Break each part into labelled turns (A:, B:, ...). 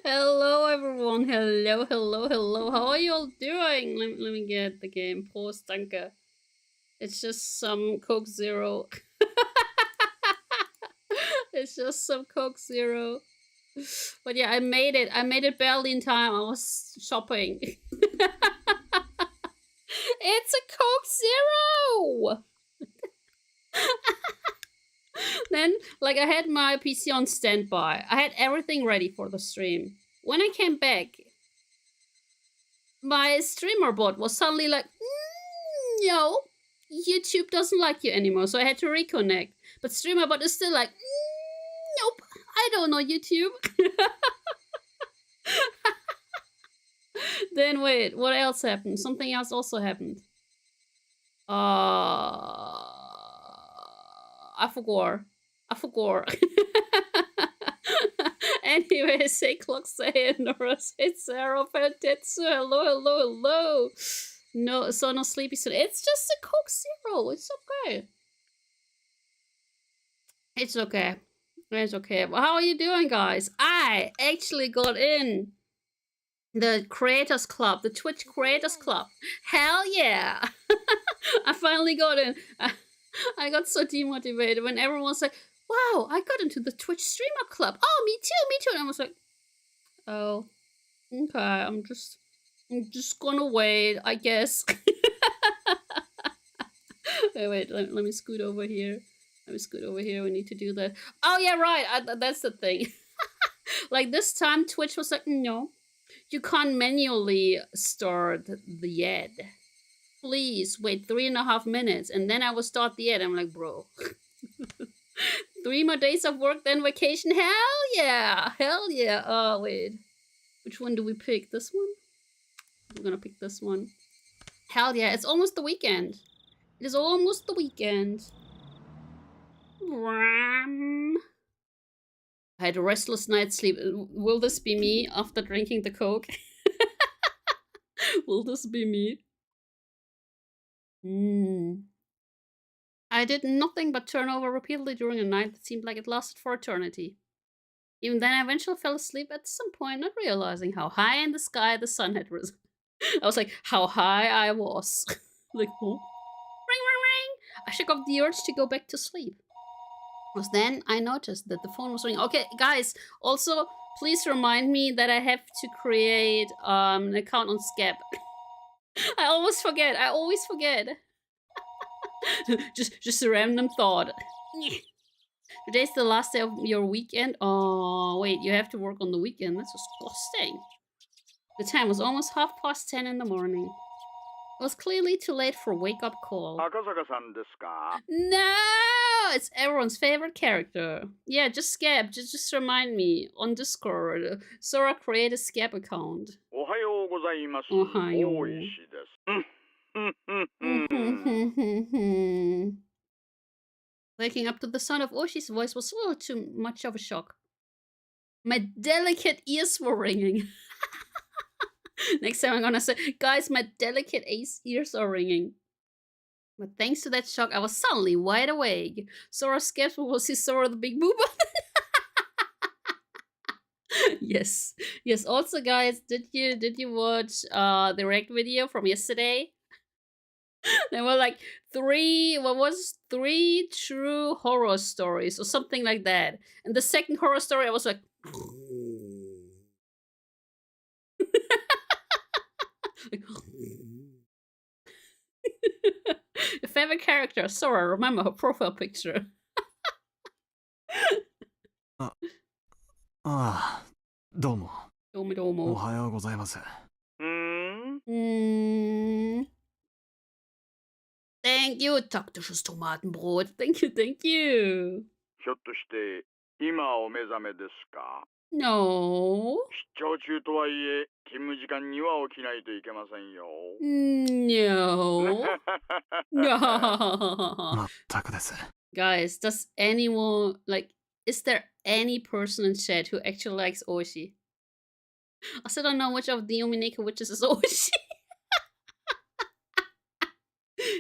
A: Hello everyone, hello. How are you all doing? Let me get the game. Prost, danke. It's just some Coke Zero. It's just some Coke Zero. But yeah, I made it. I made it barely in time. I was shopping. It's a Coke Zero! Then, like, I had my PC on standby. I had everything ready for the stream. When I came back, my streamer bot was suddenly like, no, YouTube doesn't like you anymore, so I had to reconnect. But streamer bot is still like, nope, I don't know YouTube. Then wait, what else happened? Something else also happened. I forgot. Anyway, say clock say Nora say Sarah Pentetsu. Hello. No, so no sleepy soon. It's just a Coke Zero. It's okay. It's okay. It's okay. Well, how are you doing, guys? I actually got in the Creators Club, the Twitch Creators Club. Hell yeah! I finally got in. I got so demotivated when everyone was like, wow, I got into the Twitch Streamer Club. Oh, me too. And I was like, oh, okay, I'm just gonna wait, I guess. wait, let me scoot over here. We need to do that. Oh, yeah, right. That's the thing. Like, this time, Twitch was like, no, you can't manually start the ad. Please wait 3.5 minutes, and then I will start the ad. I'm like, bro. 3 more days of work, then vacation. Hell yeah. Oh, wait. Which one do we pick? This one? We're gonna pick this one. Hell yeah, it's almost the weekend. It is almost the weekend. I had a restless night's sleep. Will this be me after drinking the Coke? Will this be me? I did nothing but turn over repeatedly during a night that seemed like it lasted for eternity. Even then, I eventually fell asleep at some point, not realizing how high in the sky the sun had risen. I was like, how high I was. Like, huh? Ring. I shook off the urge to go back to sleep. It was then I noticed that the phone was ringing. Okay, guys, also, please remind me that I have to create an account on Skype. I always forget. just a random thought. Today's the last day of your weekend. Oh, wait, you have to work on the weekend. That's disgusting. The time was almost 10:30 in the morning. It was clearly too late for a wake-up call. No! It's everyone's favorite character. Yeah, just Scab. Just remind me. On Discord, Sora create a Scab account. Ohayo. Waking up to the sound of Oshi's voice was a little too much of a shock. My delicate ears were ringing. Next time I'm gonna say, guys, my delicate ears are ringing. But thanks to that shock, I was suddenly wide awake. Sora scared will see Sora the Big Booba. Yes. Also, guys, did you watch the react video from yesterday? There were like three true horror stories or something like that. And the second horror story, I was like, your favorite character, Sora, remember her profile picture. Domo. Ohayou gozaimasu. Thank you, taktisches Tomatenbrot. Thank you. No. No. Guys, does anyone, like, is there any person in chat who actually likes Oshi? I still don't know which of the Yumineka witches is Oshi.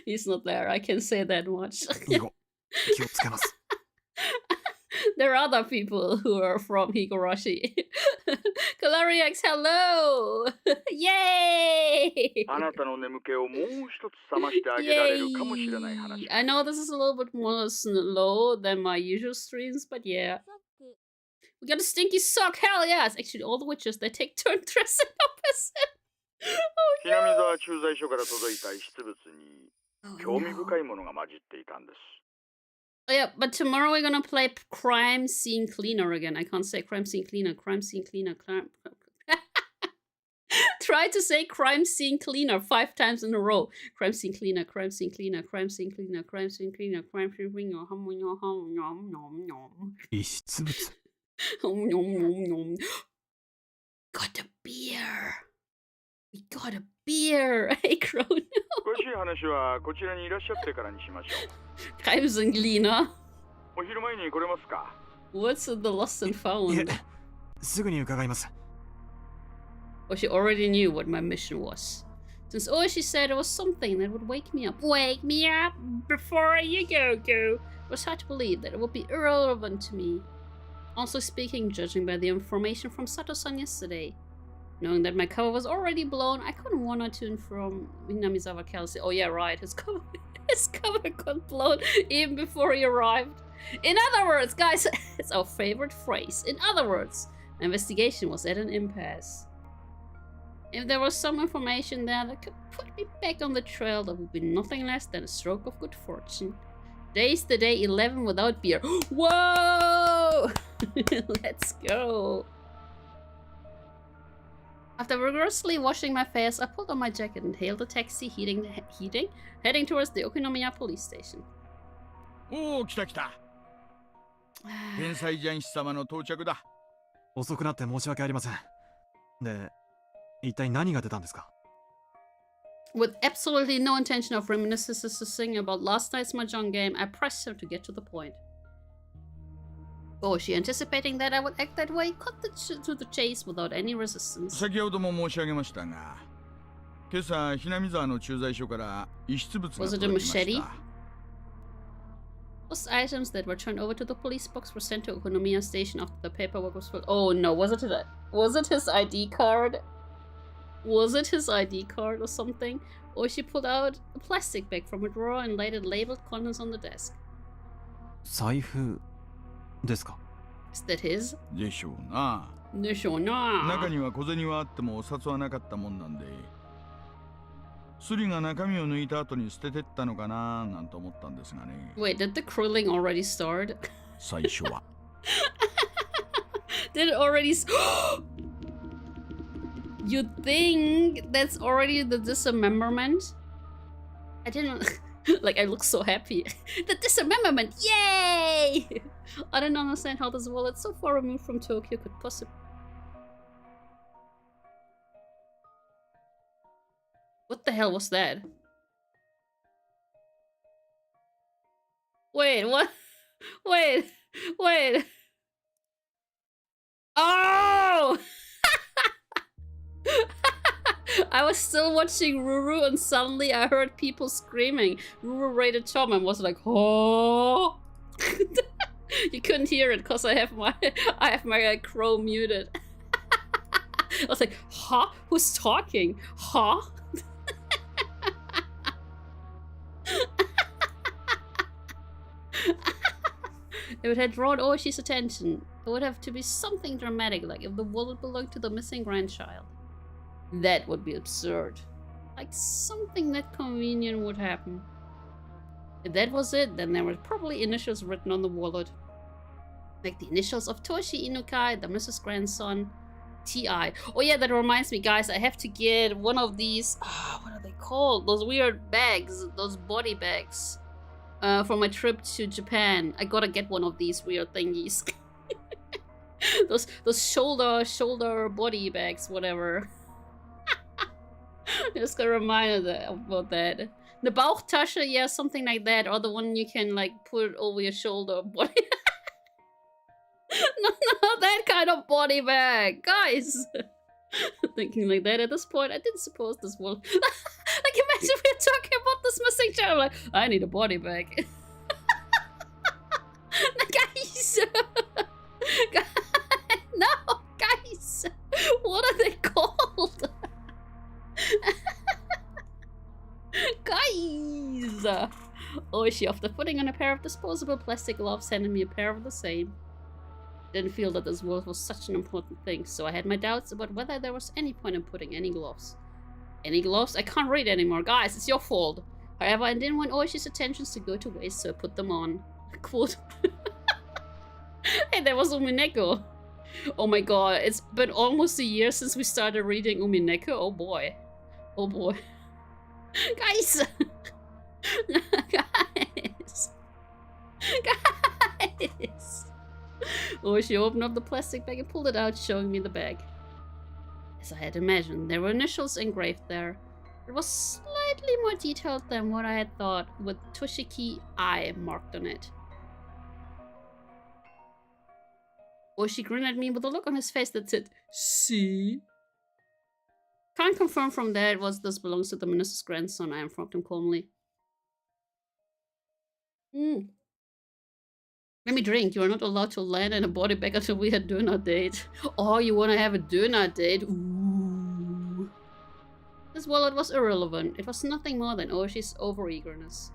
A: He's not there, I can say that much. There are other people who are from Higurashi. Caloriax, hello! Yay!
B: あなたの眠気をもう一つ覚ましてあげられるかもしれない話。
A: Yay! I know this is a little bit more slow than my usual streams, but yeah. We got a stinky sock, hell yes! Actually, all the witches, they take turns dressing up as it.
B: ひなみ沢駐在所から届いた遺失物に興味深いものが混じっていたんです。
A: Oh yeah, but tomorrow we're gonna play Crime Scene Cleaner again. I can't say Crime Scene Cleaner, Crime Scene Cleaner, Try to say Crime Scene Cleaner 5 times in a row. Crime Scene Cleaner, Crime Scene Cleaner, Crime Scene Cleaner, Crime Scene Cleaner, Crime Scene Cleaner, nom nom nom.
C: 遺失物
A: Nom nom nom. Got a beer. We got a beer. Hey, Crow.
B: 詳しい話はこちらにいらっしゃってからにしましょう。
A: Crime Scene Cleaner.
B: お昼前に来れますか？
A: What's the lost and
C: い
A: found?
C: えすぐに伺います
A: Or she already knew what my mission was. Since she said it was something that would wake me up. Wake me up before you go. It was hard to believe that it would be irrelevant to me. Also speaking, judging by the information from Sato-san yesterday. Knowing that my cover was already blown, I couldn't want her to inform Minamizawa Kelsey. Oh yeah, right, his cover got blown even before he arrived. In other words, guys, it's our favorite phrase. In other words, my investigation was at an impasse. If there was some information there that could put me back on the trail, that would be nothing less than a stroke of good fortune. Today's the day 11 without beer. Whoa! Let's go. After rigorously washing my face, I pulled on my jacket and hailed a taxi heading towards the Okinomiya police station.
B: おお、来た来た。天才ジャンシ様の到着だ。
C: 遅くなって申し訳ありませんで一体何が出たんですか
A: With absolutely no intention of reminiscing about last night's mahjong game, I pressed her to get to the point. Oh, she anticipating that I would act that way, cut to the chase without any resistance.
B: 先ほども申し上げましたが、今朝ひなみ沢の駐在所から遺失物が
A: Was it a
B: 届きまし
A: machete?
B: た。
A: Those items that were turned over to the police box were sent to Okonomiya Station after the paperwork was filled. Oh no, was it his ID card? Was it his ID card or something? Or she pulled out a plastic bag from a drawer and laid it labeled contents on the desk.
C: 財布ですか
A: Is that his?
B: でしょうな。
A: でしょうな。
B: 中には小銭はあってもお札はなかったもんなんで、スリが中身を抜いた後に捨ててったのかななんて思ったんですがね。
A: Wait, did the crilling already start?
B: 最初は。
A: Did it already You think that's already the dismemberment? I didn't like I look so happy. The dismemberment! Yay! I don't understand how this wallet so far removed from Tokyo could possibly. What the hell was that? Wait, what? Wait. Oh! I was still watching Ruru and suddenly I heard people screaming. Ruru rated Tom and was like, oh! You couldn't hear it because I have my crow muted. I was like, huh? Who's talking? Huh? If it had drawn Oshi's attention, it would have to be something dramatic, like if the wallet belonged to the missing grandchild. That would be absurd. Like something that convenient would happen. If that was it, then there were probably initials written on the wallet. Like the initials of Toshi Inukai, the Mrs. Grandson, T.I. Oh yeah, that reminds me, guys, I have to get one of these, what are they called? Those weird bags, those body bags. For my trip to Japan. I gotta get one of these weird thingies. those shoulder body bags, whatever. Just got reminded about that. The Bauchtasche, yeah, something like that, or the one you can like put over your shoulder body. No, that kind of body bag, guys. Thinking like that at this point, I didn't suppose this will. Like, imagine we're talking about this missing child. I'm like, I need a body bag. Guys. Oishi, after putting on a pair of disposable plastic gloves, handed me a pair of the same. Didn't feel that this wallet was such an important thing, so I had my doubts about whether there was any point in putting any gloves. Any gloves? I can't read anymore. Guys, it's your fault. However, I didn't want Oishi's attentions to go to waste, so I put them on. Quote. Hey, that was Umineko. Oh my god, it's been almost a year since we started reading Umineko. Oh boy. Oh boy. Guys! Guys! Guys! Oishi opened up the plastic bag and pulled it out, showing me the bag. As I had imagined, there were initials engraved there. It was slightly more detailed than what I had thought, with Toshiki I marked on it. Oishi grinned at me with a look on his face that said, "See?" Can't confirm from there this belongs to the minister's grandson, I informed him calmly. Let me drink. You are not allowed to land in a body bag until we had dinner date. Oh, you want to have a dinner date? Ooh. This wallet was irrelevant. It was nothing more than Oishi's over-eagerness.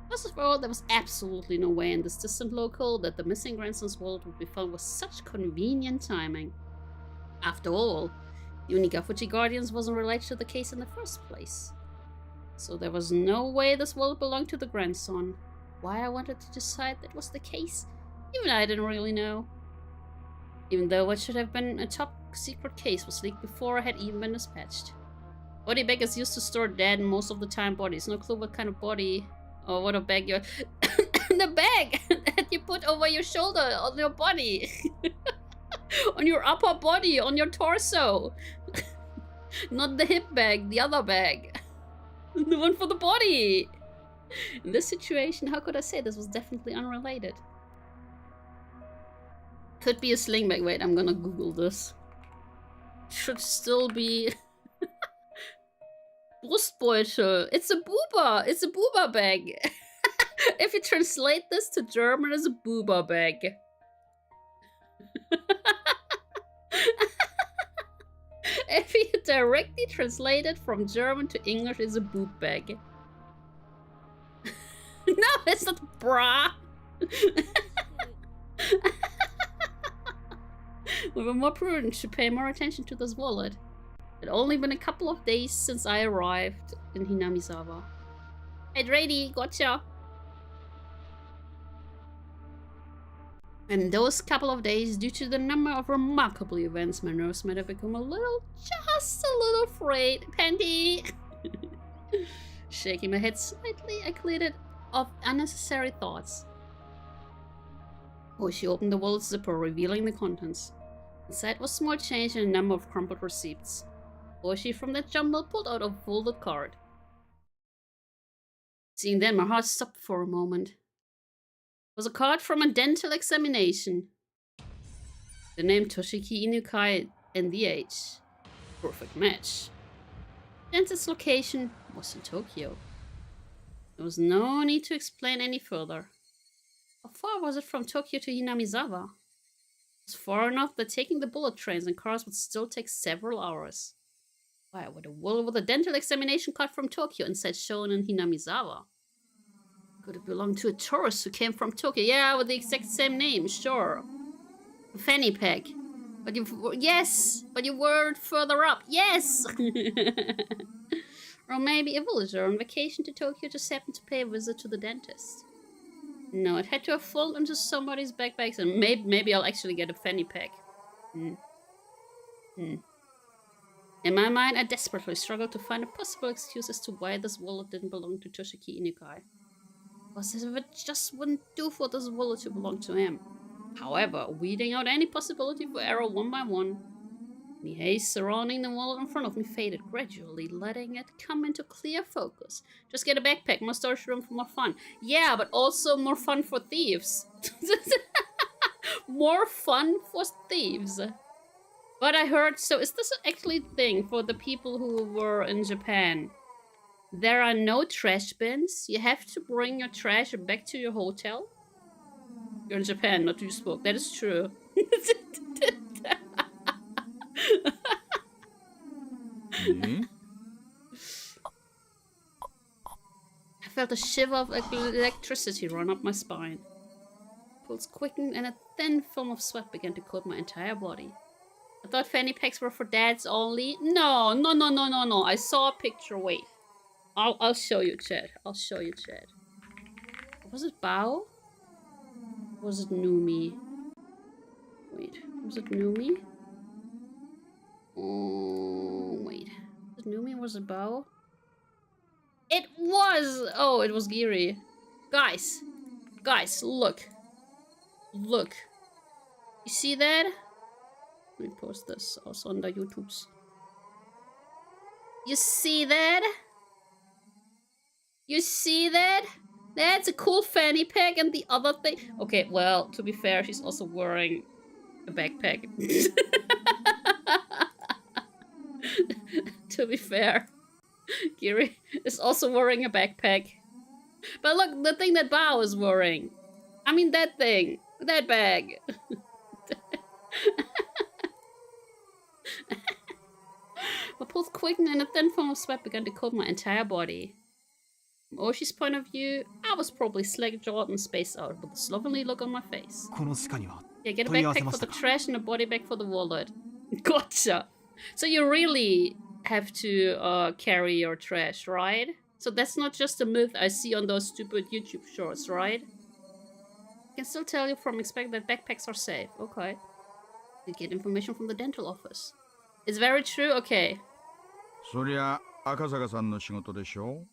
A: First of all, there was absolutely no way in this distant local that the missing grandson's wallet would be found with such convenient timing. After all, the Unigafuchi Guardians wasn't related to the case in the first place. So there was no way this wallet belonged to the grandson. Why I wanted to decide that was the case, even I didn't really know. Even though what should have been a top secret case was leaked before I had even been dispatched. Body bag is used to store dead and most of the time bodies. No clue what kind of body or what a bag you're... The bag that you put over your shoulder, on your body. On your upper body, on your torso. Not the hip bag, the other bag. The one for the body. In this situation, how could I say this was definitely unrelated? Could be a sling bag. Wait, I'm gonna Google this. Should still be... Brustbeutel. It's a booba. It's a booba bag. If you translate this to German, it's a booba bag. If you directly translate it from German to English, it's a boob bag. No, it's not bra. We were more prudent to pay more attention to this wallet. It had only been a couple of days since I arrived in Hinamizawa. Hey, Drady, gotcha. In those couple of days, due to the number of remarkable events, my nerves might have become just a little frayed. Panty! Shaking my head slightly, I cleared it of unnecessary thoughts. Oishi opened the wallet zipper, revealing the contents. Inside was small change and a number of crumpled receipts. Oishi from that jumble pulled out a folded card. Seeing that, my heart stopped for a moment. It was a card from a dental examination. The name Toshiki Inukai and the age. Perfect match. Dentist's location was in Tokyo. There was no need to explain any further. How far was it from Tokyo to Hinamizawa? It was far enough that taking the bullet trains and cars would still take several hours. Why would a wool with a dental examination card from Tokyo instead shown in Hinamizawa? Could it belong to a tourist who came from Tokyo? Yeah, with the exact same name, sure. A fanny pack. But you weren't further up. Yes! Or maybe a villager on vacation to Tokyo just happened to pay a visit to the dentist. No, it had to have fallen into somebody's backpacks, and maybe I'll actually get a fanny pack. In my mind, I desperately struggled to find a possible excuse as to why this wallet didn't belong to Toshiki Inukai. Was as if it just wouldn't do for this wallet to belong to him. However, weeding out any possibility for error one by one, the haze surrounding the wallet in front of me faded gradually, letting it come into clear focus. Just get a backpack, more storage room for more fun. Yeah, but also more fun for thieves. More fun for thieves. But I heard, so is this actually a thing for the people who were in Japan? There are no trash bins. You have to bring your trash back to your hotel. You're in Japan, not you spoke. That is true. felt a shiver of electricity run up my spine. Pulse quickened and a thin film of sweat began to coat my entire body. I thought fanny packs were for dads only. No. I saw a picture. Wait. I'll show you, Chad. Was it Bao? Was it Numi? Wait. Was it Numi? Oh, wait. Was it Numi or was it Bao? It was! Oh, it was Giri. Guys, look. Look. You see that? Let me post this also on the YouTubes. You see that? You see that? That's a cool fanny pack, and the other thing... Okay, well, to be fair, she's also wearing a backpack. To be fair, Giri is also wearing a backpack. But look, the thing that Bao is wearing. I mean, that thing. That bag. My pulse quickened and a thin film of sweat began to coat my entire body. From Oshi's point of view, I was probably slack-jawed and spaced out with a slovenly look on my face. Yeah, get a backpack for the trash and a body bag for the wallet. Gotcha! So you really have to carry your trash, right? So that's not just a myth I see on those stupid YouTube shorts, right? I can still tell you from expect that backpacks are safe. Okay. You get information from the dental office. It's very true? Okay.
B: そりゃ赤坂さんの仕事でしょ。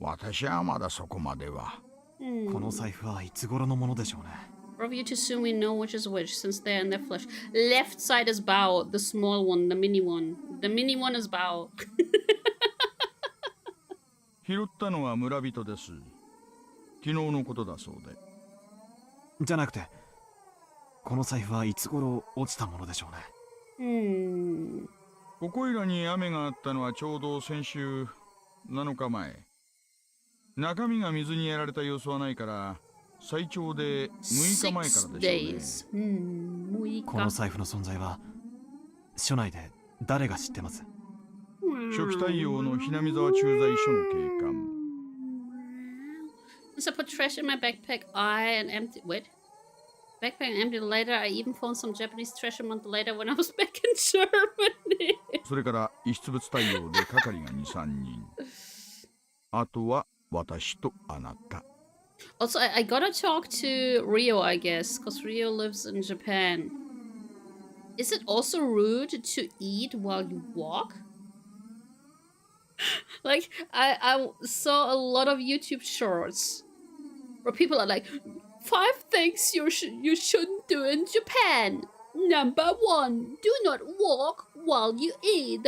B: 私はまだそこまでは。
C: この財布はいつ頃のものでしょうね。
A: For you to assume we know which is which, since they're in their flesh. Left side is Bao, the small one, the mini one. The mini one is Bao.
B: 拾ったのは村人です。昨日のことだそうで。
C: じゃなくて、この財布はいつ頃落ちたものでしょうね。
B: ここいらに雨があったのはちょうど先週7日前。中身が水にやられた様子はないから、最長で6日前からでしょうね。
C: この財布の存在は署内で誰が知ってます？
B: 初期対応のひなみ沢駐在所の警官。
A: Once I put trash in my backpack, backpack and emptied later. I even found some Japanese trash a month later when I was back in Germany.
B: それから遺失物対応で係が2、3人。あとは私とあなた。
A: Also, I gotta talk to Rio, I guess, because Rio lives in Japan. Is it also rude to eat while you walk? Like, I saw a lot of YouTube shorts where people are like, 5 things you shouldn't do in Japan. Number 1, do not walk while you eat.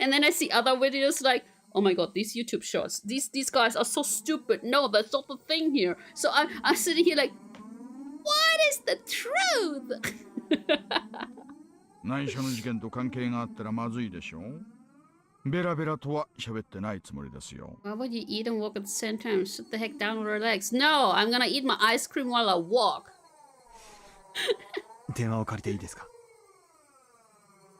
A: And then I see other videos like, oh my god, these YouTube shorts, these guys are so stupid. No, that's not the thing here. So I'm sitting here like, what is the truth?
B: 内緒の事件と関係があったらまずいでしょ。ベラベラとは喋ってないつもりですよ。
A: Why would you eat and walk at the same time? Sit the heck down and relax. No, I'm gonna eat my ice cream while I walk.
C: 電話を借りていいですか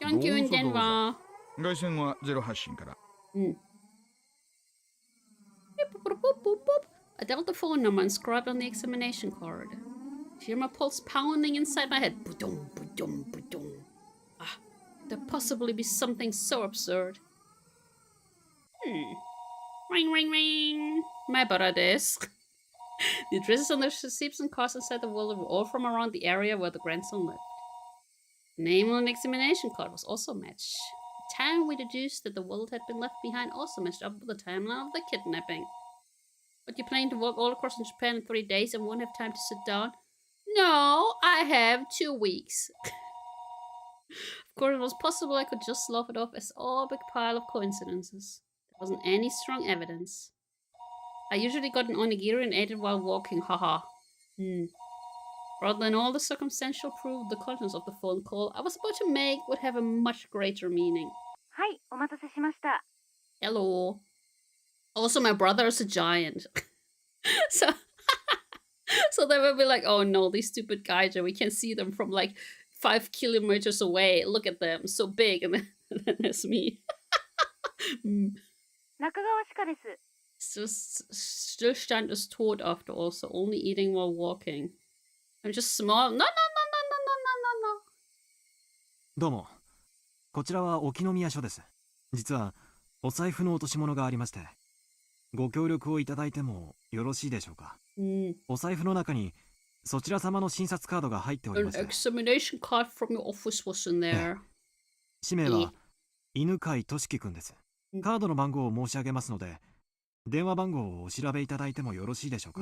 C: ？Thank
A: you in Denver.
B: 外線はゼロ発信から。
A: I dialed the phone number and scribed on the examination card. I hear my pulse pounding inside my head. Budum, budum, budum. Ah, could there possibly be something so absurd? Ring, ring, ring. My butter desk. The addresses on the receipts and cards inside the wallet were all from around the area where the grandson lived. The name on the examination card was also matched. The time we deduced that the wallet had been left behind also matched up with the timeline of the kidnapping. But you planning to walk all across in Japan in 3 days and won't have time to sit down? No, I have 2 weeks. Of course, it was possible I could just slough it off as all a big pile of coincidences. There wasn't any strong evidence. I usually got an onigiri and ate it while walking, haha. Rather than all the circumstantial proof, the contents of the phone call I was about to make would have a much greater meaning.
D: はい、お待たせしました。
A: Hello. Also, my brother is a giant. so, so they will be like, oh no, these stupid gaijin, we can see them from like 5 kilometers away. Look at them, so big. And then there's me.
D: 中川歯科です。
A: Stillstand is tot after all, so only eating while walking. I'm just small. No, no, no, no, no, no, no, no, no.
C: どうも。こちらは沖宮署です。実はお財布の落とし物がありまして、ご協力をいただいてもよろしいでしょうか。お財布の中にそちら様の診察カードが入っておりまして。
A: An examination card from your office was in there.
C: 氏名は犬飼俊樹くんです。カードの番号を申し上げますので、電話番号をお調べいただいてもよろしいでしょうか。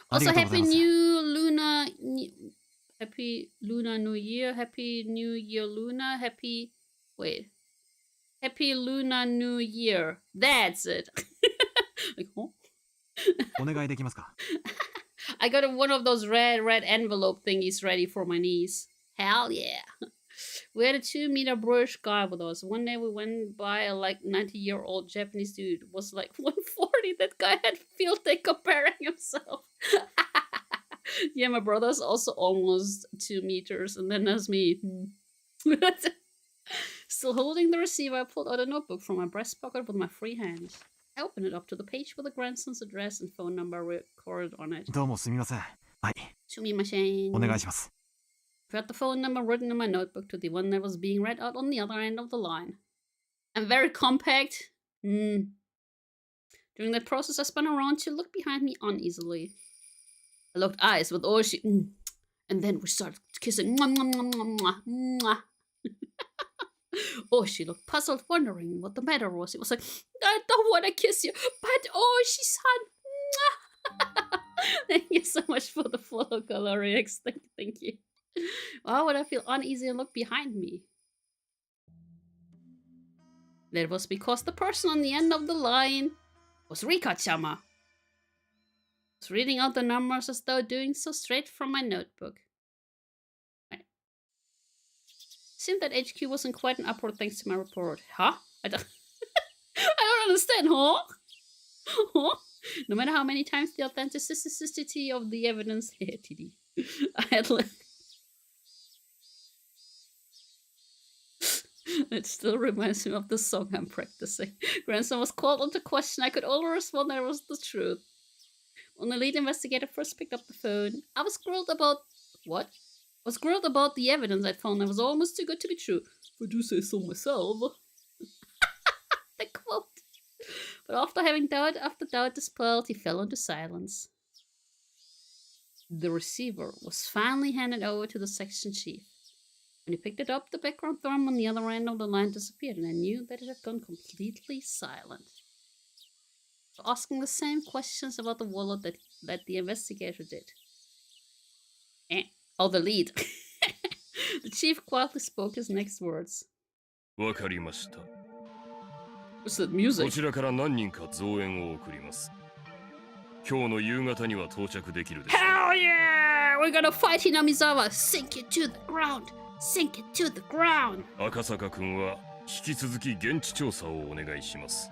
A: Also, Happy New Luna. Happy Luna New Year. Happy New Year Luna. Happy. Wait. Happy Luna New Year. That's it. Like, huh?
C: お願いできますか。
A: I got one of those red envelope thingies ready for my niece. Hell yeah. We had a 2-meter British guy with us. One day we went by a like 90-year-old Japanese dude. Was like 140. That guy had field day comparing himself. Yeah, my brother's also almost 2 meters. And then there's me. Still holding the receiver, I pulled out a notebook from my breast pocket with my free hand. I opened it up to the page with the grandson's address and phone number recorded on it.
C: どうもすみません。はい。
A: すみません。
C: お願いします。
A: I got the phone number written in my notebook to the one that was being read out on the other end of the line. I'm very compact. During that process, I spun around to look behind me uneasily. I locked eyes with Oshi, and then we started kissing. Mwah, mwah, mwah, mwah, mwah. Oshi looked puzzled, wondering what the matter was. He was like, I don't want to kiss you, but Oshi-san. Thank you so much for the follow, Colorix. Thank you. Why would I feel uneasy and look behind me? That was because the person on the end of the line was Rika-chama. I was reading out the numbers as though doing so straight from my notebook. Right. Seemed that HQ was in quite an uproar thanks to my report. Huh? I don't understand, huh? Huh? No matter how many times the authenticity of the evidence TD, I had It still reminds me of the song I'm practicing. Grandson was called into question. I could only respond that it was the truth. When the lead investigator first picked up the phone, I was grilled about... What? I was grilled about the evidence I'd found that was almost too good to be true. If I do say so myself. The quote. But after having doubt after doubt dispelled, he fell into silence. The receiver was finally handed over to the section chief. When he picked it up, the background thumb on the other end of the line disappeared, and I knew that it had gone completely silent. So asking the same questions about the wallet that the investigator did. Oh, the lead. The chief quietly spoke his next words.
E: わかりました。
A: What's that music?
E: こちらから何人か増援を送ります。今日の夕方には到着できるでしょう。
A: Hell yeah! We're gonna fight Hinamizawa! Sink it to the ground! Sink it to the ground!
E: 赤坂君は引き続き現地調査をお願いします。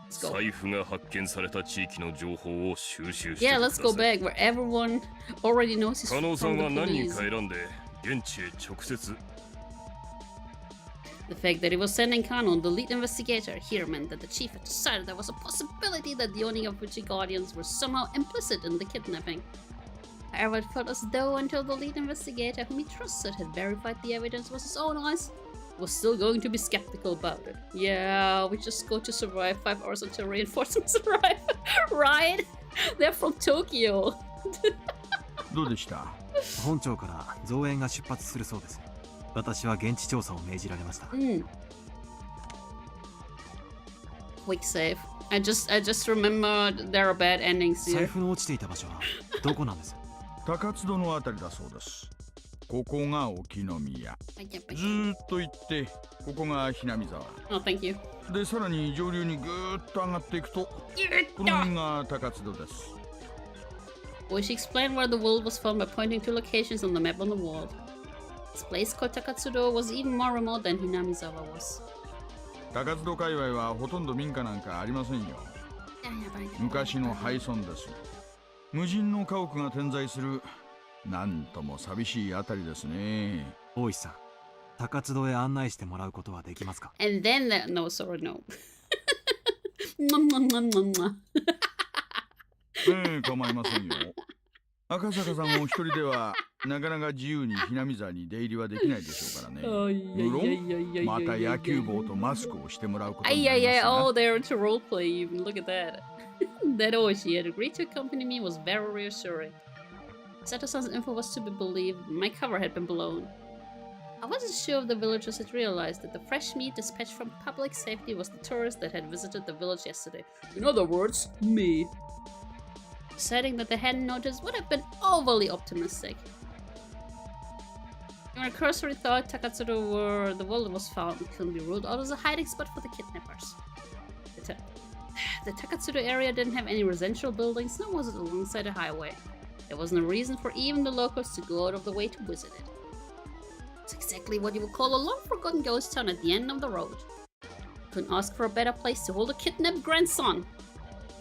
E: 財布が発見された地域の情報を収集してください。
A: Yeah, let's go back where everyone already knows he's
E: 加納さん
A: from
E: は
A: the
E: 何人
A: police.
E: か選んで現地へ直接。
A: The fact that he was sending Kano, the lead investigator, here meant that the chief had decided there was a possibility that the Onigafuchi guardians were somehow implicit in the kidnapping. However, it felt as though until the lead investigator, whom he trusted, had verified the evidence with his own eyes, he was still going to be skeptical about it. Yeah, we just go to survive 5 hours until reinforcements arrive. Right? They're from Tokyo.
B: どうでした？
C: 本庁から増援が出発するそうです。私は現地調査を命じられました。
A: Quick save. I just remembered there are bad endings
C: 財
A: here.
C: 布の落ちていた場所はどこなんです？
B: 高津戸のあたりだそうです。ここが沖宮。ずーっと行ってここがひなみ沢。
A: Oh, thank you.
B: でさらに上流にぐーっと上がっていくとこの辺が高津戸です。
A: Well, she explained where the world was found by pointing to locations on the map on the wall. This place called Takatsudo was even more remote than Hinamizawa was.
B: 高津戸界隈はほとんど民家なんかありませんよ。昔の廃村です。無人の家屋が点在するなんとも寂しいあたりですね。
C: 大石さん、高津戸へ案内してもらうことはできますか？
A: And then no, sorry, no.
B: ええ、構いませんよ。赤坂さんお一人ではなかなか自由にひなみ座に出入りはできないでしょうからね。無論、また野球帽とマスクをしてもらうことになりますが。
A: Oh, they're into roleplay even. Look at that. That Oishi had agreed to accompany me was very reassuring. Sato-san's info was to be believed. My cover had been blown. I wasn't sure if the villagers had realized that the fresh meat dispatched from public safety was the tourist that had visited the village yesterday. In other words, me. Deciding that they hadn't noticed would have been overly optimistic. In a cursory thought, Takatsuru, where the wallet was found, couldn't be ruled out as a hiding spot for the kidnappers. The Takatsuru area didn't have any residential buildings, nor was it alongside a highway. There was no reason for even the locals to go out of the way to visit it. It's exactly what you would call a long-forgotten ghost town at the end of the road. You couldn't ask for a better place to hold a kidnapped grandson.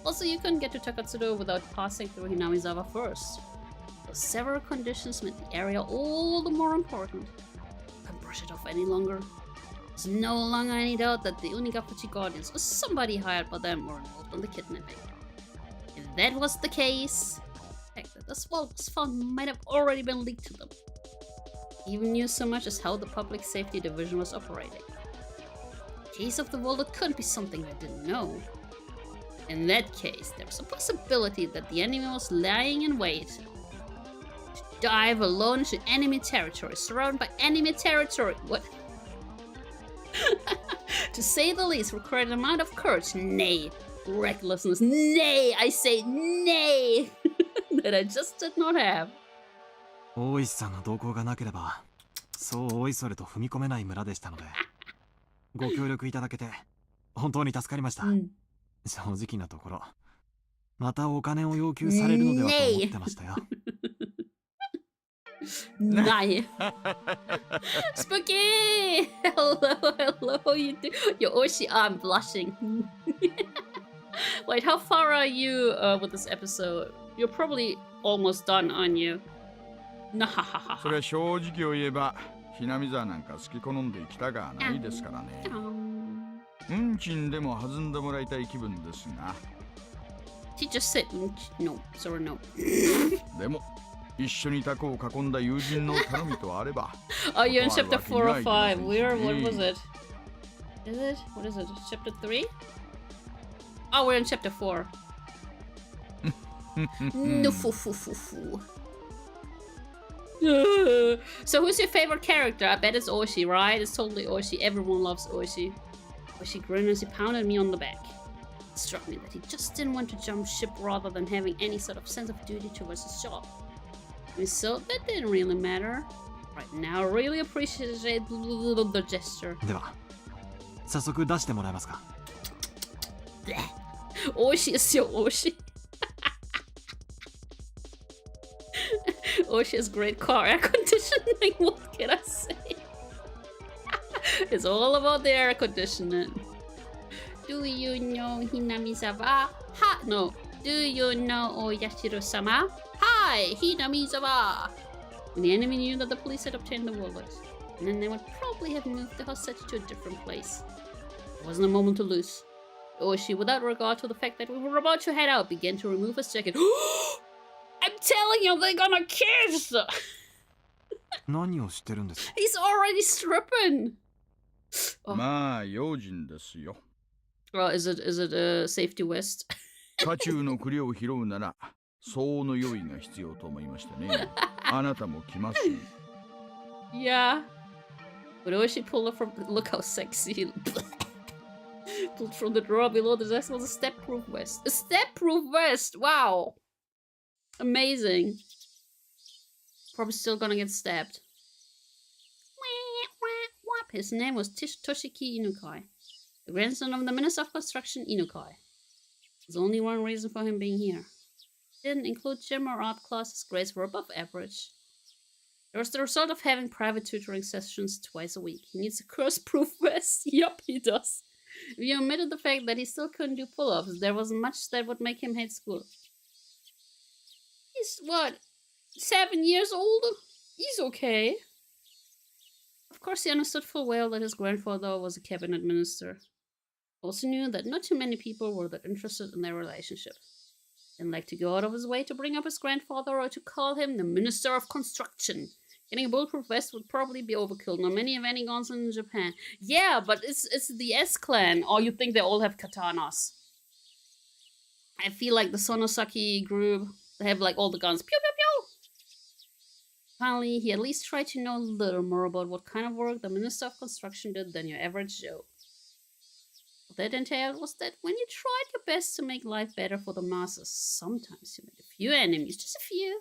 A: Also, you couldn't get to Takatsuru without passing through Hinamizawa first. Those several conditions made the area all the more important. I can't brush it off any longer. There's no longer any doubt that the Unigafuchi Guardians or somebody hired by them were involved in the kidnapping. If that was the case, the fact that this wallet was found might have already been leaked to them. They even knew so much as how the Public Safety Division was operating. The case of the wallet couldn't be something they didn't know. In that case, there was a possibility that the enemy was lying in wait to dive alone into enemy territory, surrounded by enemy territory. What? To say the least, required an amount of courage, nay, recklessness, nay, I say nay, that I just did not have.
C: 大石さんの動向がなければ、そうおいそれと踏み込めない村でしたので、ご協力いただけて本当に助かりました。正直なところ、またお金を要求されるのではと思ってましたよ。
A: Nay. Spooky! Hello, you do. Yo, Oishi, I'm blushing. Wait, how far are you with this episode? You're probably almost done, aren't you? Nahahaha.
B: それは正直を言えば、ひなみ座なんか好き好んできたがないですからね。運賃でも弾んでもらいたい気分ですが。
A: He just said no, sorry, no.
B: でも。一緒にタコを囲んだ友人の頼みとあれば。
A: Oh, you're in chapter 4 or 5. Where? What was it? Is it? What is it? Chapter 3? Oh, we're in chapter 4. No, foo. So who's your favorite character? I bet it's Oishi, right? It's totally Oishi. Everyone loves Oishi. Oishi grinned as he pounded me on the back. It struck me that he just didn't want to jump ship rather than having any sort of sense of duty towards his job. So that didn't really matter. Right now, I really appreciate the gesture.
C: では、早速出してもらえますか。
A: Oishi is your Oishi. Oishi has great car air conditioning. What can I say? It's all about the air conditioning. Do you know Hinamizawa? Ha! No. Do you know Oyashiro-sama? Hi, Hinamizawa! When the enemy knew that the police had obtained the wallet, and then they would probably have moved the hostage to a different place. There wasn't a moment to lose. Oishi, without regard to the fact that we were about to head out, began to remove his jacket. I'm telling you, they're gonna kiss!
C: 何をしてるんですか？
A: He's already stripping!
B: Oh. まあ、用心ですよ。
A: Oh, is it a safety vest?
B: 家中の栗を拾うなら相応の用意が必要と思いましてね。あなたも来ます。
A: Yeah. But Oishi pulled it from. Look how sexy. Pulled from the drawer below the desk was a step-proof vest. A step-proof vest! Wow! Amazing. Probably still gonna get stabbed. His name was Toshiki Inukai, the grandson of the Minister of Construction Inukai. There's only one reason for him being here. He didn't include gym or art classes, grades were above average. It was the result of having private tutoring sessions twice a week. He needs a curse-proof vest. Yup, he does. If you omitted the fact that he still couldn't do pull-ups, there wasn't much that would make him hate school. He's, what, 7 years old? He's okay. Of course, he understood full well that his grandfather was a cabinet minister. Also knew that not too many people were that interested in their relationship. Didn't like to go out of his way to bring up his grandfather or to call him the Minister of Construction. Getting a bulletproof vest would probably be overkill. Not many have any guns in Japan. Yeah, but it's the S-Clan. Or you think they all have katanas. I feel like the Sonosaki group, they have like all the guns. Pew, pew, pew! Finally, he at least tried to know a little more about what kind of work the Minister of Construction did than your average Joe. What that entailed was that when you tried your best to make life better for the masses, sometimes you made a few enemies, just a few.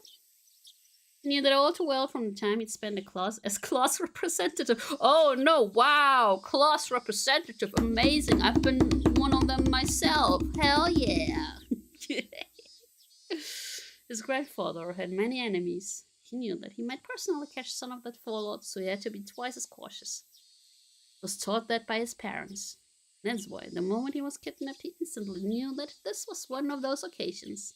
A: He knew that all too well from the time he'd spent as class representative. Oh no, wow, class representative, amazing. I've been one of them myself. Hell yeah. His grandfather had many enemies. He knew that he might personally catch some of that fallout, so he had to be twice as cautious. He was taught that by his parents. That's why, the moment he was kidnapped, he instantly knew that this was one of those occasions.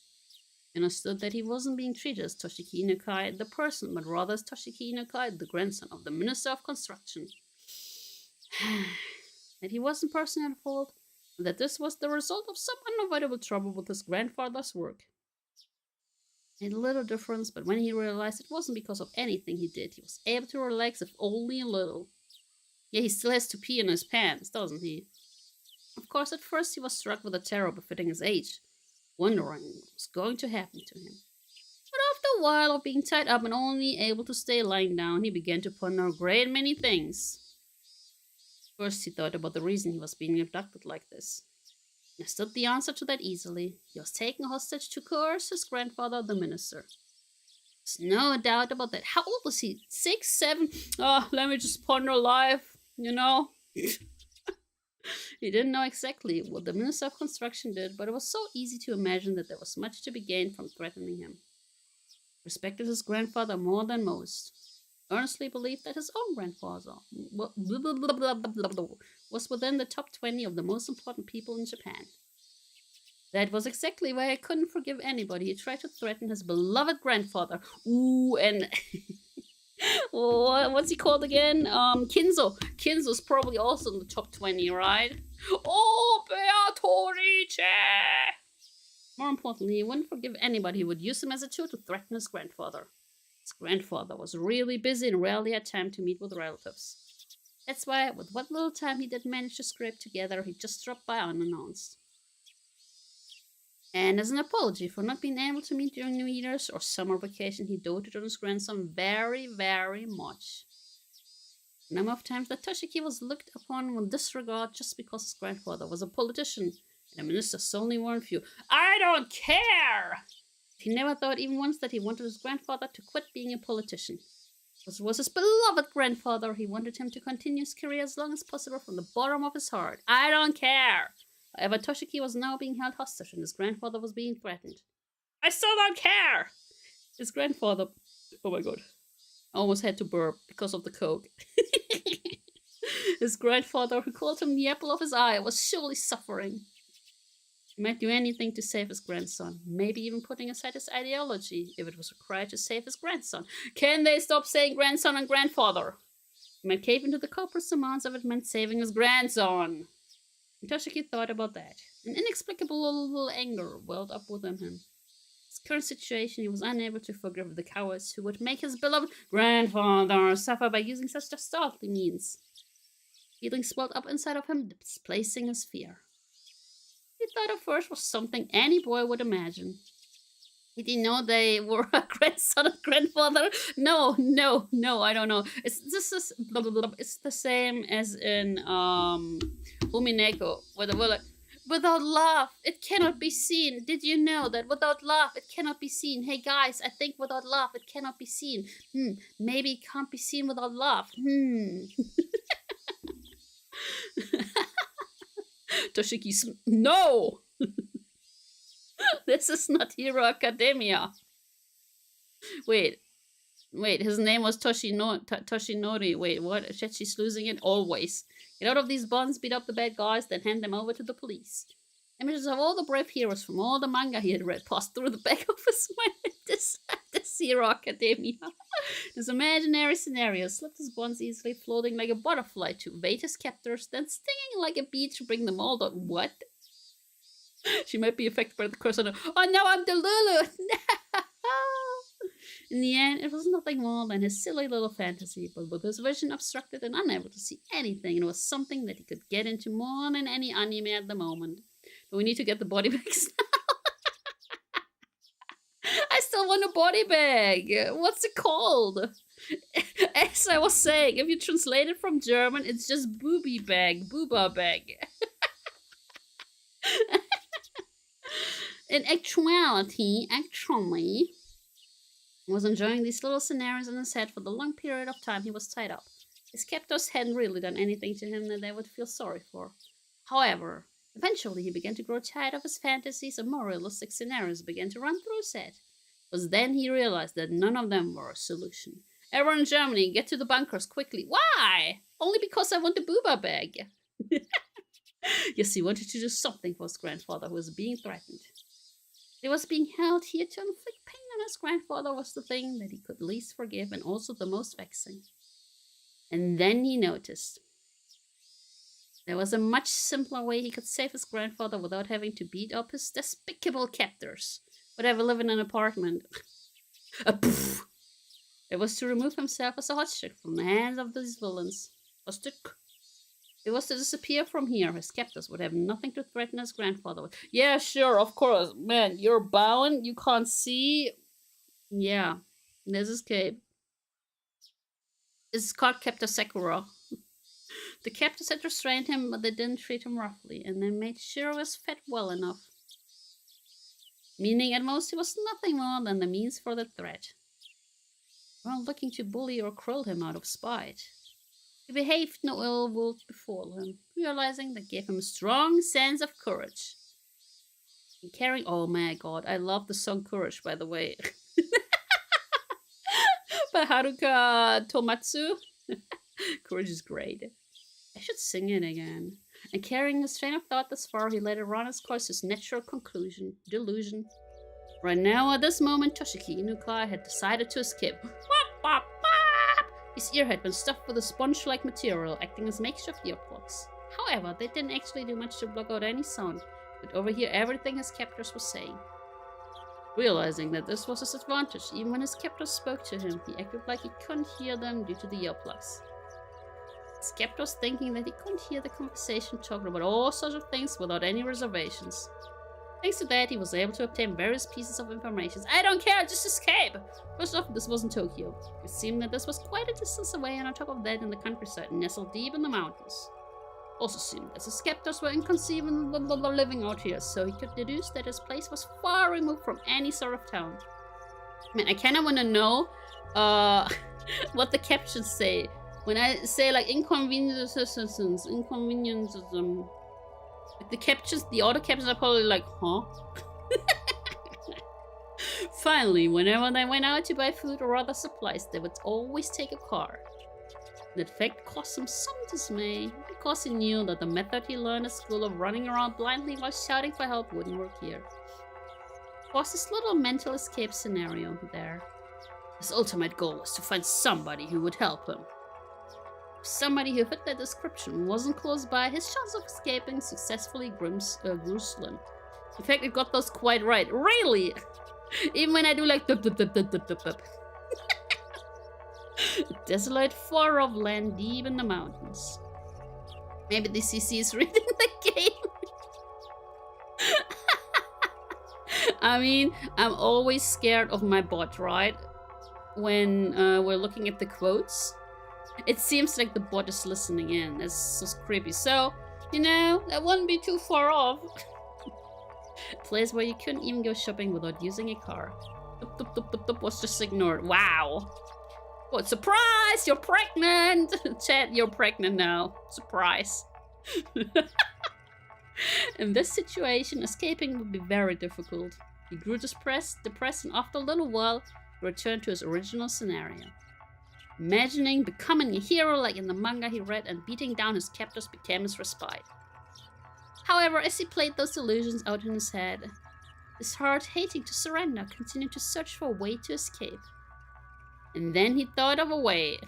A: He understood that he wasn't being treated as Toshiki Inukai, the person, but rather as Toshiki Inukai, the grandson of the Minister of Construction. That he wasn't personally at fault, and that this was the result of some unavoidable trouble with his grandfather's work. It made a little difference, but when he realized it wasn't because of anything he did, he was able to relax, if only a little. Yeah, he still has to pee in his pants, doesn't he? Of course, at first he was struck with a terror befitting his age, wondering what was going to happen to him. But after a while of being tied up and only able to stay lying down, he began to ponder a great many things. First, he thought about the reason he was being abducted like this. He understood the answer to that easily. He was taken hostage to coerce his grandfather, the minister. There's no doubt about that. How old was he? 6, 7? Oh, let me just ponder life, you know? He didn't know exactly what the Minister of Construction did, but it was so easy to imagine that there was much to be gained from threatening him. He respected his grandfather more than most. Earnestly believed that his own grandfather was within the top 20 of the most important people in Japan. That was exactly why I couldn't forgive anybody who tried to threaten his beloved grandfather. Ooh, and what's he called again? Kinzo. Kinzo's probably also in the top 20, right? Oh, Beatrice! More importantly, he wouldn't forgive anybody who would use him as a tool to threaten his grandfather. His grandfather was really busy and rarely had time to meet with relatives. That's why, with what little time he did manage to scrape together, he just dropped by unannounced. And as an apology for not being able to meet during New Year's or summer vacation, he doted on his grandson very, very much. The number of times that Toshiki was looked upon with disregard just because his grandfather was a politician, and the minister solely warned few. I don't care! He never thought even once that he wanted his grandfather to quit being a politician. This was his beloved grandfather. He wanted him to continue his career as long as possible from the bottom of his heart. I don't care! However, Toshiki was now being held hostage and his grandfather was being threatened. I still don't care! His grandfather... Oh my god. I almost had to burp because of the coke. His grandfather, who called him the apple of his eye, was surely suffering. He might do anything to save his grandson, maybe even putting aside his ideology if it was required to save his grandson. Can they stop saying grandson and grandfather? He might cave into the corporate demands if it meant saving his grandson. And Toshiki thought about that. An inexplicable little anger welled up within him. His current situation, he was unable to forgive the cowards who would make his beloved grandfather suffer by using such dastardly means. Feelings swelled up inside of him, displacing his fear. He thought at first was something any boy would imagine. Did he know they were a grandson and grandfather? No, I don't know. It's the same as in Umineko, where they were like, without love, it cannot be seen. Did you know that without love, it cannot be seen? Hey guys, I think without love, it cannot be seen. Maybe it can't be seen without love. Toshiki's no! This is not Hero Academia. Wait, his name was Toshinori. Wait, what? She's losing it? Always. Get out of these bonds, beat up the bad guys, then hand them over to the police. Images of all the brave heroes from all the manga he had read passed through the back of his mind. This Hero Academia. His imaginary scenario slipped his bonds easily, floating like a butterfly to evade his captors, then stinging like a bee to bring them all down. What? She might be affected by the curse on her. Oh no, I'm Delulu! No! In the end, it was nothing more than his silly little fantasy, but with his vision obstructed and unable to see anything, it was something that he could get into more than any anime at the moment. But we need to get the body bags now. I still want a body bag. What's it called? As I was saying, if you translate it from German, it's just booby bag, booba bag. In actually, was enjoying these little scenarios in his head for the long period of time he was tied up. His captors hadn't really done anything to him that they would feel sorry for. However, eventually he began to grow tired of his fantasies and more realistic scenarios began to run through his head. It was then he realized that none of them were a solution. Everyone in Germany, get to the bunkers quickly. Why? Only because I want the booba bag. Yes, he wanted to do something for his grandfather who was being threatened. He was being held here to inflict pain on his grandfather was the thing that he could least forgive and also the most vexing. And then he noticed there was a much simpler way he could save his grandfather without having to beat up his despicable captors, whatever live in an apartment. It was to remove himself as a hot chick from the hands of these villains. It was to disappear from here. His captors would have nothing to threaten his grandfather with. Yeah, sure, of course. Man, you're bound. You can't see. Yeah, let's escape. This is called Captor Sakura. The captors had restrained him, but they didn't treat him roughly, and they made sure he was fed well enough. Meaning, at most, he was nothing more than the means for the threat. They weren't looking to bully or cruel him out of spite. He behaved no ill will to befall him, realizing that gave him a strong sense of courage. And carrying, oh my god, I love the song Courage, by the way. By Haruka Tomatsu. Courage is great. I should sing it again. And carrying his train of thought this far, he let it run its course, his natural conclusion, delusion. Right now, at this moment, Toshiki Inukai had decided to escape. His ear had been stuffed with a sponge-like material, acting as makeshift earplugs. However, they didn't actually do much to block out any sound, but overhear everything his captors were saying. Realizing that this was his advantage, even when his captors spoke to him, he acted like he couldn't hear them due to the earplugs. His captors thinking that he couldn't hear the conversation talking about all sorts of things without any reservations. Thanks to that, he was able to obtain various pieces of information. I don't care, just escape! First off, this wasn't Tokyo. It seemed that this was quite a distance away, and on top of that, in the countryside, nestled deep in the mountains. Also seemed that his captors were inconceivable living out here, so he could deduce that his place was far removed from any sort of town. Man, I kinda wanna know what the captions say. When I say like inconveniences, the captions, the auto captions are probably like, huh? Finally, whenever they went out to buy food or other supplies, they would always take a car. That fact caused him some dismay, because he knew that the method he learned at school of running around blindly while shouting for help wouldn't work here. It was his little mental escape scenario there. His ultimate goal was to find somebody who would help him. If somebody who fit that description wasn't close by, his chance of escaping successfully grew slim. In fact, it got those quite right. Really! Even when I do like dup. A desolate far off land deep in the mountains. Maybe the CC is reading the game. I mean, I'm always scared of my bot, right? When we're looking at the quotes. It seems like the bot is listening in. That's so creepy. So, you know, that wouldn't be too far off. A place where you couldn't even go shopping without using a car. Dup was just ignored. Wow. What, surprise! You're pregnant! Chat, you're pregnant now. Surprise. In this situation, escaping would be very difficult. He grew depressed, and after a little while, he returned to his original scenario. Imagining becoming a hero like in the manga he read and beating down his captors became his respite. However, as he played those illusions out in his head, his heart hating to surrender, continued to search for a way to escape. And then he thought of a way.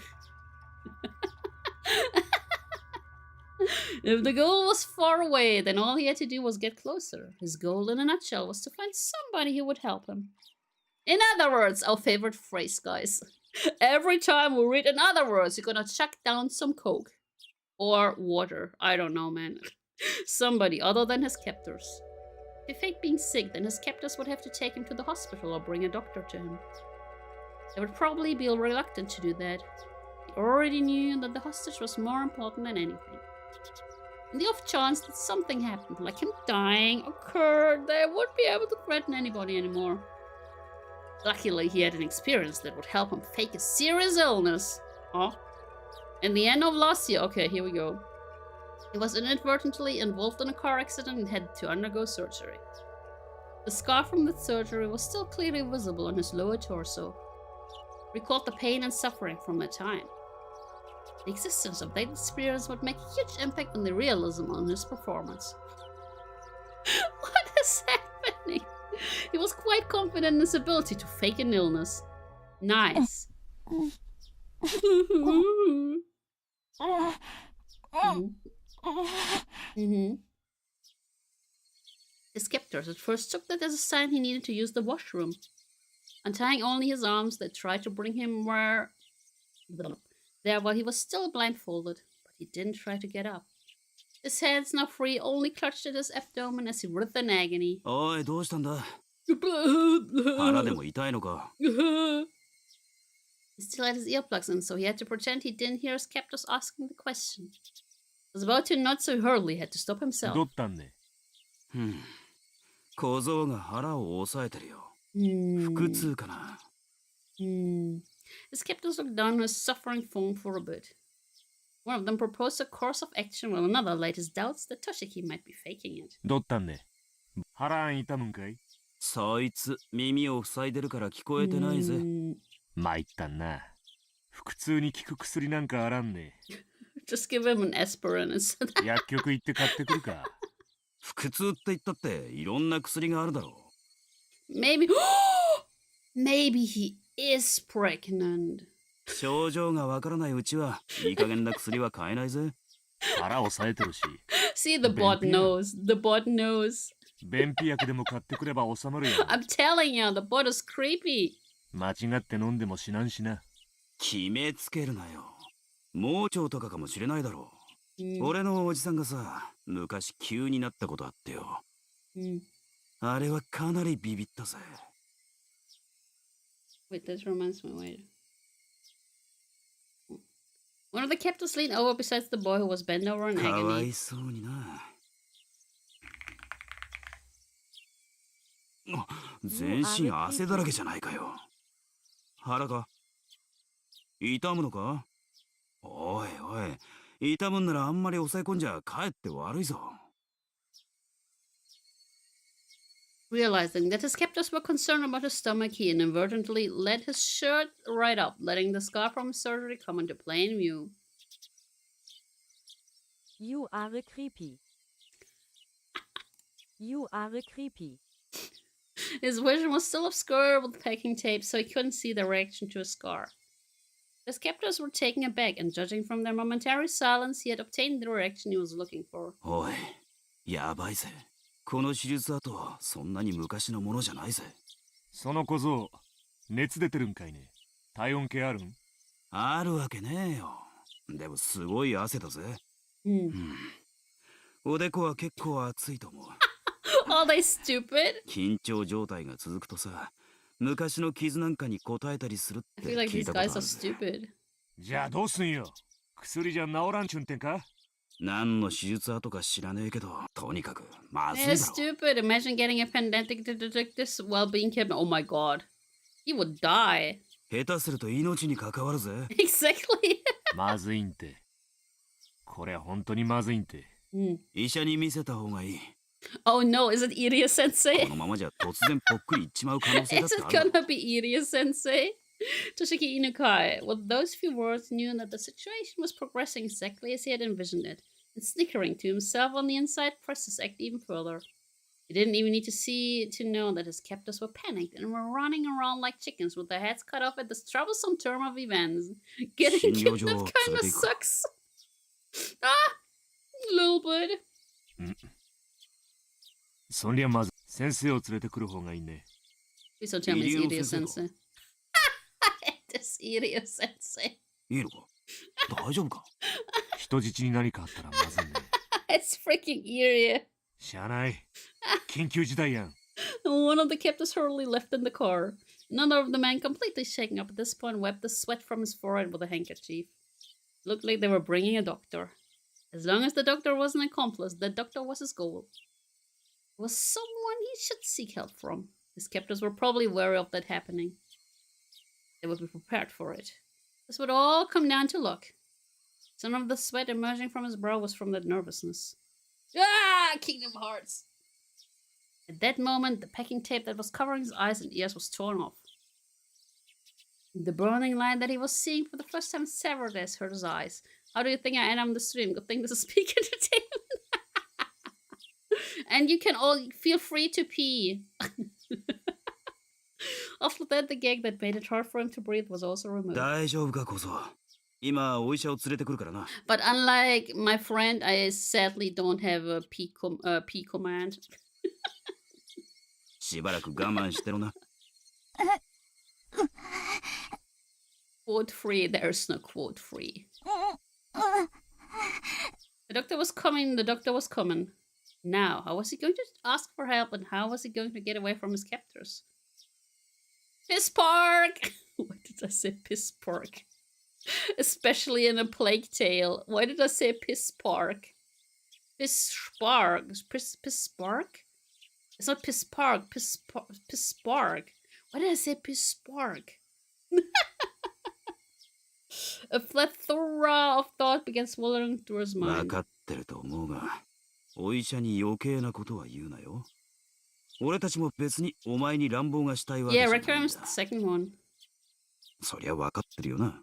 A: If the goal was far away, then all he had to do was get closer. His goal, in a nutshell, was to find somebody who would help him. In other words, our favorite phrase, guys. Every time we read in other words, you're gonna chuck down some coke. Or water. I don't know, man. Somebody other than his captors. If he faked being sick, then his captors would have to take him to the hospital or bring a doctor to him. They would probably be reluctant to do that. He already knew that the hostage was more important than anything. In the off chance that something happened, like him dying, occurred, they wouldn't be able to threaten anybody anymore. Luckily, he had an experience that would help him fake a serious illness. Oh. In the end of last year, okay, here we go. He was inadvertently involved in a car accident and had to undergo surgery. The scar from the surgery was still clearly visible on his lower torso. Recalled the pain and suffering from that time. The existence of that experience would make a huge impact on the realism on his performance. What is happening? He was quite confident in his ability to fake an illness. Nice. His captors at first took that as a sign he needed to use the washroom. Untying only his arms, they tried to bring him there while he was still blindfolded, but he didn't try to get up. His hands, now free, only clutched at his abdomen as he writhed in agony.
F: おい、どうしたんだ？腹でも痛いのか？
A: He still had his earplugs in, so he had to pretend he didn't hear his captors asking the question. He was about to nod, so he hurriedly had to stop himself.
E: どったんね。
F: 小僧が腹を押さえてるよ。腹痛かな。
A: His captors looked down on his suffering form for a bit. One of them proposed a course of action while another laid his doubts that Toshiki might be faking it.
E: どったんね。腹痛むんかい？
F: そいつ耳を塞いでるから聞こえてないぜ。
E: 参ったんな。腹痛に効く薬なんかあらんね。
A: Just give him an aspirin and
E: 薬局行って買ってくるか。
F: 腹痛って言ったっていろんな薬があるだろう。
A: Maybe he is pregnant.
F: 症状がわからないうちはいい加減な薬は買えないぜ。
E: 腹押さえてるし。
A: See, the bot knows. The bot knows.
E: 便秘薬でも買ってくれば収まるよ。
A: I'm telling you, the bot is creepy.
E: 間違って飲んでも死なんしな。
F: 決めつけるなよ。盲腸とかかもしれないだろう。俺のおじさんがさ、昔急になったことあってよ。あれはかなりビビったぜ。
A: Wait, this reminds me, wait. One of the captors leaned over besides the boy who was bent over in
F: かわ
A: agony.
F: いそうにな。全身汗だらけじゃないかよ。腹か？痛むのか？おいおい、痛むんならあんまり抑え込んじゃかえって悪いぞ。
A: Realizing that his captors were concerned about his stomach, he inadvertently let his shirt right up, letting the scar from his surgery come into plain view.
G: You are a creepy. You are a creepy.
A: His vision was still obscured with packing tape, so he couldn't see the reaction to his scar. His captors were taken aback, and judging from their momentary silence, he had obtained the reaction he was looking for.
F: おい、やばいぜ。この手術跡、そんなに昔のものじゃないぜ。
E: その小僧、熱出てるんかいね。体温計あるん？
F: あるわけねえよ。でもすごい汗だぜ。おでこは結構熱いと思う。
A: Are they stupid?
F: 緊張状態が続くとさ、昔の傷なんかに応えたりするっ
A: I
F: て
A: feel like
F: 聞い
A: these
F: たことあ
A: guys
F: る
A: are
F: ぜ。
A: stupid.
E: じゃあどうすんよ。薬じゃ治らんちゅんてんか？
F: 何の手術跡か知らねえけど、とにかくまずい
A: They're
F: だろ。
A: stupid. Imagine getting a pandemic to detect this while being kept. Oh my god. He would die.
F: 下手すると命に関わるぜ。
A: Exactly.
E: まずいんて。これ本当にまずいんて。
F: 医者に見せた方がいい。
A: Oh no, is it Iria
F: こ
A: sensei?
F: のままじゃ突然ぽっくりいっちまう可能性だ
A: Is
F: って
A: it
F: ある。
A: gonna be Iria sensei? Toshiki Inukai, with those few words, knew that the situation was progressing exactly as he had envisioned it. and snickering to himself on the inside pressed his act even further. He didn't even need to know that his captors were panicked and were running around like chickens with their heads cut off at this troublesome turn of events. Getting kidnapped kinda sucks. Ah, a little bit.
H: そりゃまず先生を連れてくる方がいいね。
A: Please don't tell me it's Irio Sensei. This Irio Sensei.
F: いいのか大丈夫か
H: 人質に何かあったらまずいね。
A: It's freaking Irio.
H: しゃあない。緊急事態やん。
A: One of the captors hurriedly left in the car. Another of the men, completely shaken up at this point, wiped the sweat from his forehead with a handkerchief. Looked like they were bringing a doctor. As long as the doctor was an accomplice, the doctor was his goal. It was someone he should seek help from. His captors were probably wary of that happening. They would be prepared for it. This would all come down to luck. Some of the sweat emerging from his brow was from that nervousness. Ah! Kingdom Hearts! At that moment, the packing tape that was covering his eyes and ears was torn off. The burning light that he was seeing for the first time in several days hurt his eyes. How do you think I end on the stream? Good thing this is peak entertainment. And you can all feel free to pee. After that, the gag that made it hard for him to breathe was also removed.
F: 大丈夫かこそ今お医者を連れてくるからな
A: But unlike my friend, I sadly don't have a pee command.
F: しばらく我慢してろな
A: Quote free, there's no quote free. The doctor was coming. Now, how was he going to ask for help and how was he going to get away from his captors? Piss Park! Why did I say Piss Park? Especially in a Plague Tale. Why did I say Piss Park? Piss Spark? Piss Spark? It's not Piss Park. Piss Spark. Why did I say Piss Spark? A plethora of thought began swirling through his
F: 分
A: mind.
F: かってると思うがお医者に余計なことは言うなよ俺たちも別にお前に乱暴がしたいわけじ
A: Yeah,
F: ゃない
A: Requiem
F: ん
A: is
F: だ
A: the second one.
F: そりゃ分かってるよな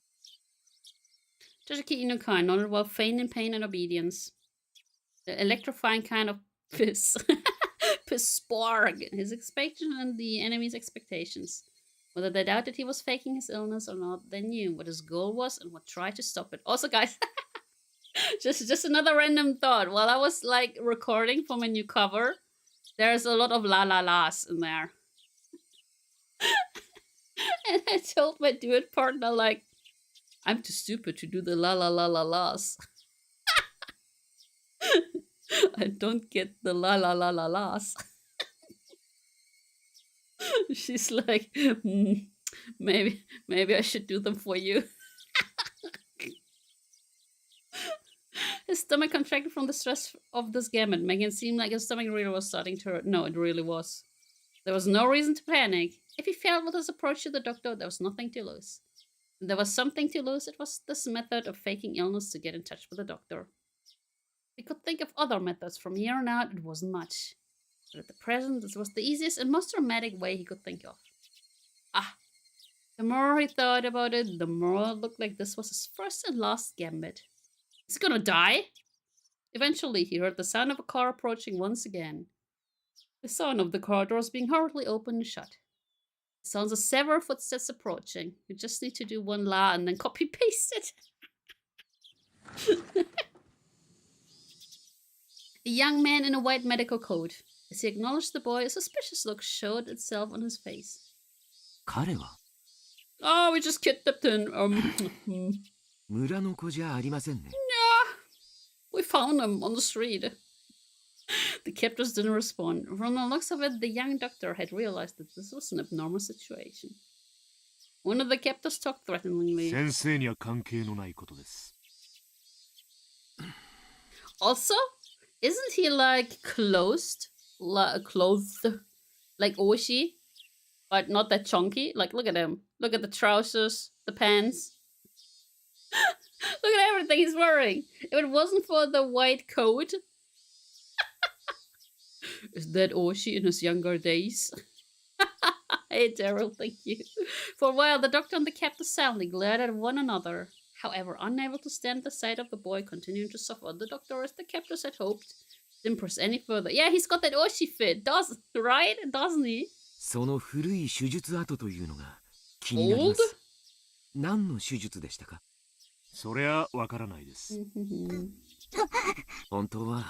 A: Toshiki Inukai nodded while feigning pain and obedience. The electrifying kind of piss. Piss spark. His expectation and the enemy's expectations. Whether they doubted he was faking his illness or not, they knew what his goal was and would try to stop it. Also, guys, just another random thought. While I was like recording for my new cover, there's a lot of la la las in there. And I told my duet partner, like, I'm too stupid to do the la la la la las. I don't get the la la la la las. She's like, maybe I should do them for you. His stomach contracted from the stress of this gamut, making it seem like his stomach really was starting to hurt. No, it really was. There was no reason to panic. If he failed with his approach to the doctor, there was nothing to lose. If there was something to lose, it was this method of faking illness to get in touch with the doctor. He could think of other methods. From here on out, it wasn't much. But at the present, this was the easiest and most dramatic way he could think of. Ah, the more he thought about it, the more it looked like this was his first and last gambit. Is he gonna die? Eventually, he heard the sound of a car approaching once again. The sound of the car doors being hurriedly opened and shut. The sounds of several footsteps approaching. You just need to do one la and then copy-paste it. A young man in a white medical coat. As he acknowledged the boy, a suspicious look showed itself on his face.
C: 彼は
A: Oh, we just kidnapped him.
C: 村の子じゃありませんね
A: We found him on the street. The captors didn't respond. From the looks of it, the young doctor had realized that this was an abnormal situation. One of the captors talked threateningly.
H: 先生には関係のないことです。
A: Also, isn't he like clothed? Like Oshi? But not that chunky? Like, look at him. Look at the trousers, the pants. Look at everything he's wearing. If it wasn't for the white coat. Is that Oshi in his younger days? Hey, Daryl, thank you. For a while, the doctor and the captain silently glared at one another. However, unable to stand the sight of the boy continuing to suffer, the doctor, as the captors had hoped, didn't press any further. Yeah, he's got that Oshi fit, right? Doesn't he?
C: その古い手術跡というのが気になりま
A: Old?
C: す。何の手術でしたか？
H: そりゃわからないです。
C: 本当は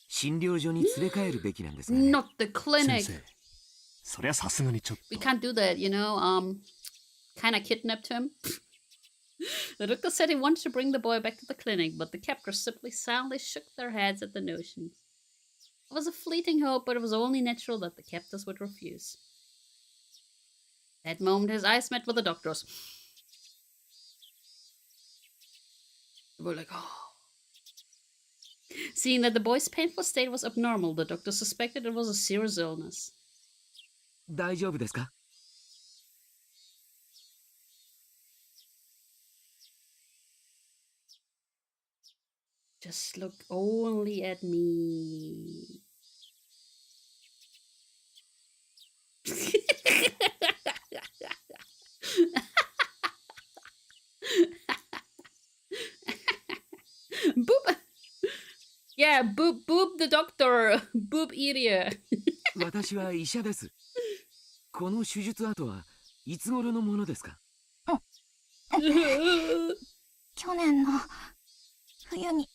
C: 診療所に連れ帰るべきなんですがね。
A: Not the
H: 先
A: clinic.
H: 生、そりゃさすがにちょっ
A: We
H: と。
A: can't do that, you know. Kind of kidnapped him. The doctor said he wanted to bring the boy back to the clinic, but the captors simply silently shook their heads at the notion. It was a fleeting hope, but it was only natural that the captors would refuse. That moment, his eyes met with the doctor's. They were like, oh. Seeing that the boy's painful state was abnormal, the doctor suspected it was a serious illness.
C: 大丈夫ですか？
A: Just look only at me. Boop. Yeah, boop the doctor. Boop idiot.
C: 私は医者です。この手術跡はいつ頃のものですか？
I: 去年の冬に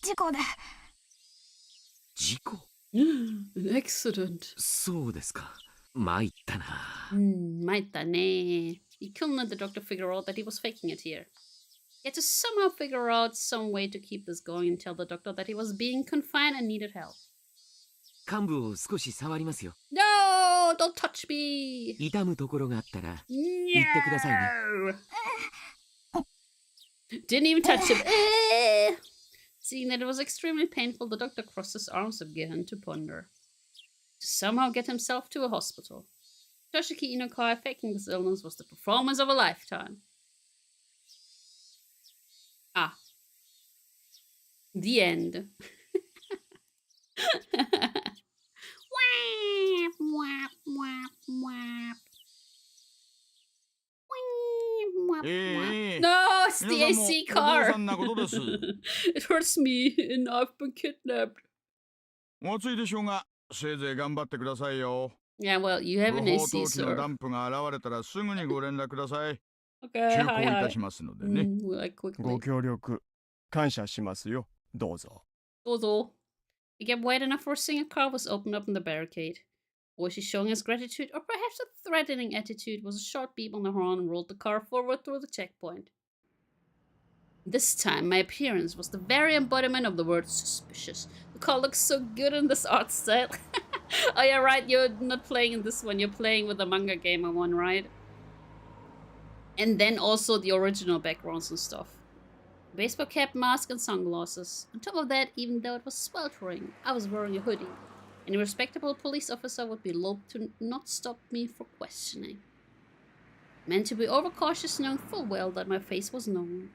I: 事故で。
C: 事故？
A: An accident.
C: そうですか。参ったな。
A: 参ったね. He couldn't let the doctor figure out that he was faking it here. He had to somehow figure out some way to keep this going and tell the doctor that he was being confined and needed help.
C: 患部を少し触りますよ。
A: No! Don't touch me!
C: 痛むところがあったら
A: No!
C: 言ってくださいね。
A: Didn't even touch him. Seeing that it was extremely painful, the doctor crossed his arms again to ponder. To somehow get himself to a hospital. Toshiki Inokai faking this illness was the performance of a lifetime. Ah. The end. Wap, wap, wap, wap. Wap, wap. No, it's the AC car. It hurts me, and I've been kidnapped.
B: おついでしょうが、せいぜい頑張ってくださいよ。
A: Yeah, well, you have an
B: 不法
A: AC,
B: 投棄の
A: sir.
B: ダンプが現れたらすぐにご連絡ください。
A: Okay,
B: 急行
A: hi,
B: いた
A: hi.
B: しますのでね。
A: Like quickly.
J: ご協力感謝しますよ。どうぞ。
A: Dozo. He kept wide enough for a single car was opened up in the barricade. Was he showing his gratitude, or perhaps a threatening attitude? Was a short beep on the horn and rolled the car forward through the checkpoint. This time, my appearance was the very embodiment of the word suspicious. The car looks so good in this art style. Oh yeah, right, you're not playing in this one, you're playing with the manga gamer one, right? And then also the original backgrounds and stuff. Baseball cap, mask, and sunglasses. On top of that, even though it was sweltering, I was wearing a hoodie. Any respectable police officer would be loath to not stop me for questioning. Meant to be overcautious, knowing full well that my face was known.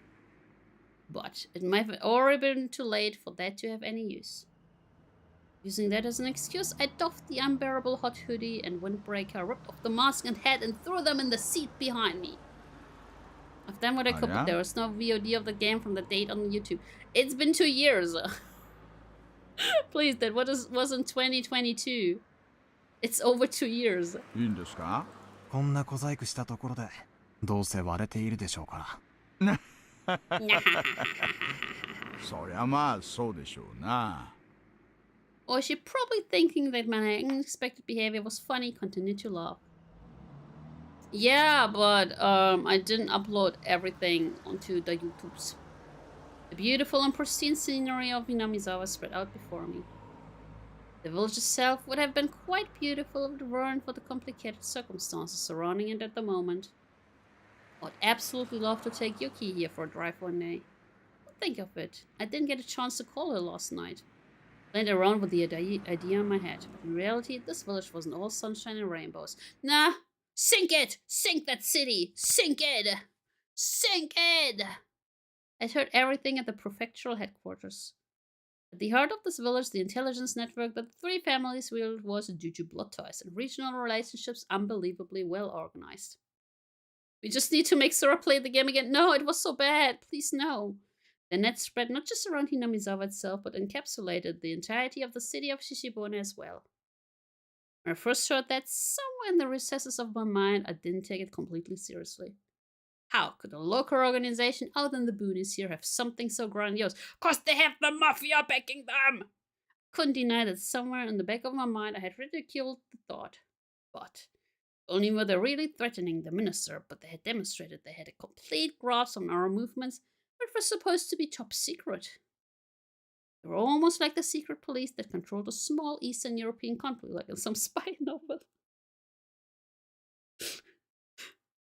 A: But it might have already been too late for that to have any use. Using that as an excuse, I doffed the unbearable hot hoodie and windbreaker, ripped off the mask and hat, and threw them in the seat behind me. I've done what I could, but there was no VOD of the game from the date on YouTube. It's been 2 years. Please, that was in 2022. It's over 2 years.
B: いいんですか？
C: こんな小細工したところでどうせ割れているでしょうから。
B: そりゃまあそうでしょうな。
A: Or she probably thinking that my unexpected behavior was funny, continued to laugh. Yeah, but I didn't upload everything onto the YouTubes. The beautiful and pristine scenery of Minamizawa spread out before me. The village itself would have been quite beautiful if it weren't for the complicated circumstances surrounding it at the moment. I would absolutely love to take Yuki here for a drive one day. But think of it, I didn't get a chance to call her last night. Played around with the idea in my head, but in reality, this village wasn't all sunshine and rainbows. Nah, sink it! Sink that city! Sink it! Sink it! I'd heard everything at the prefectural headquarters. At the heart of this village, the intelligence network that the three families wielded was due to blood ties and regional relationships unbelievably well organized. We just need to make Sora play the game again. No, it was so bad. Please, no. The net spread not just around Hinamizawa itself, but encapsulated the entirety of the city of Shishibone as well. When I first heard that, somewhere in the recesses of my mind, I didn't take it completely seriously. How could a local organization out in the boonies here have something so grandiose? 'Cause they have the mafia backing them! Couldn't deny that somewhere in the back of my mind I had ridiculed the thought. But only were they really threatening the minister, but they had demonstrated they had a complete grasp on our movements, which was supposed to be top secret. They were almost like the secret police that controlled a small Eastern European country, like in some spy novel.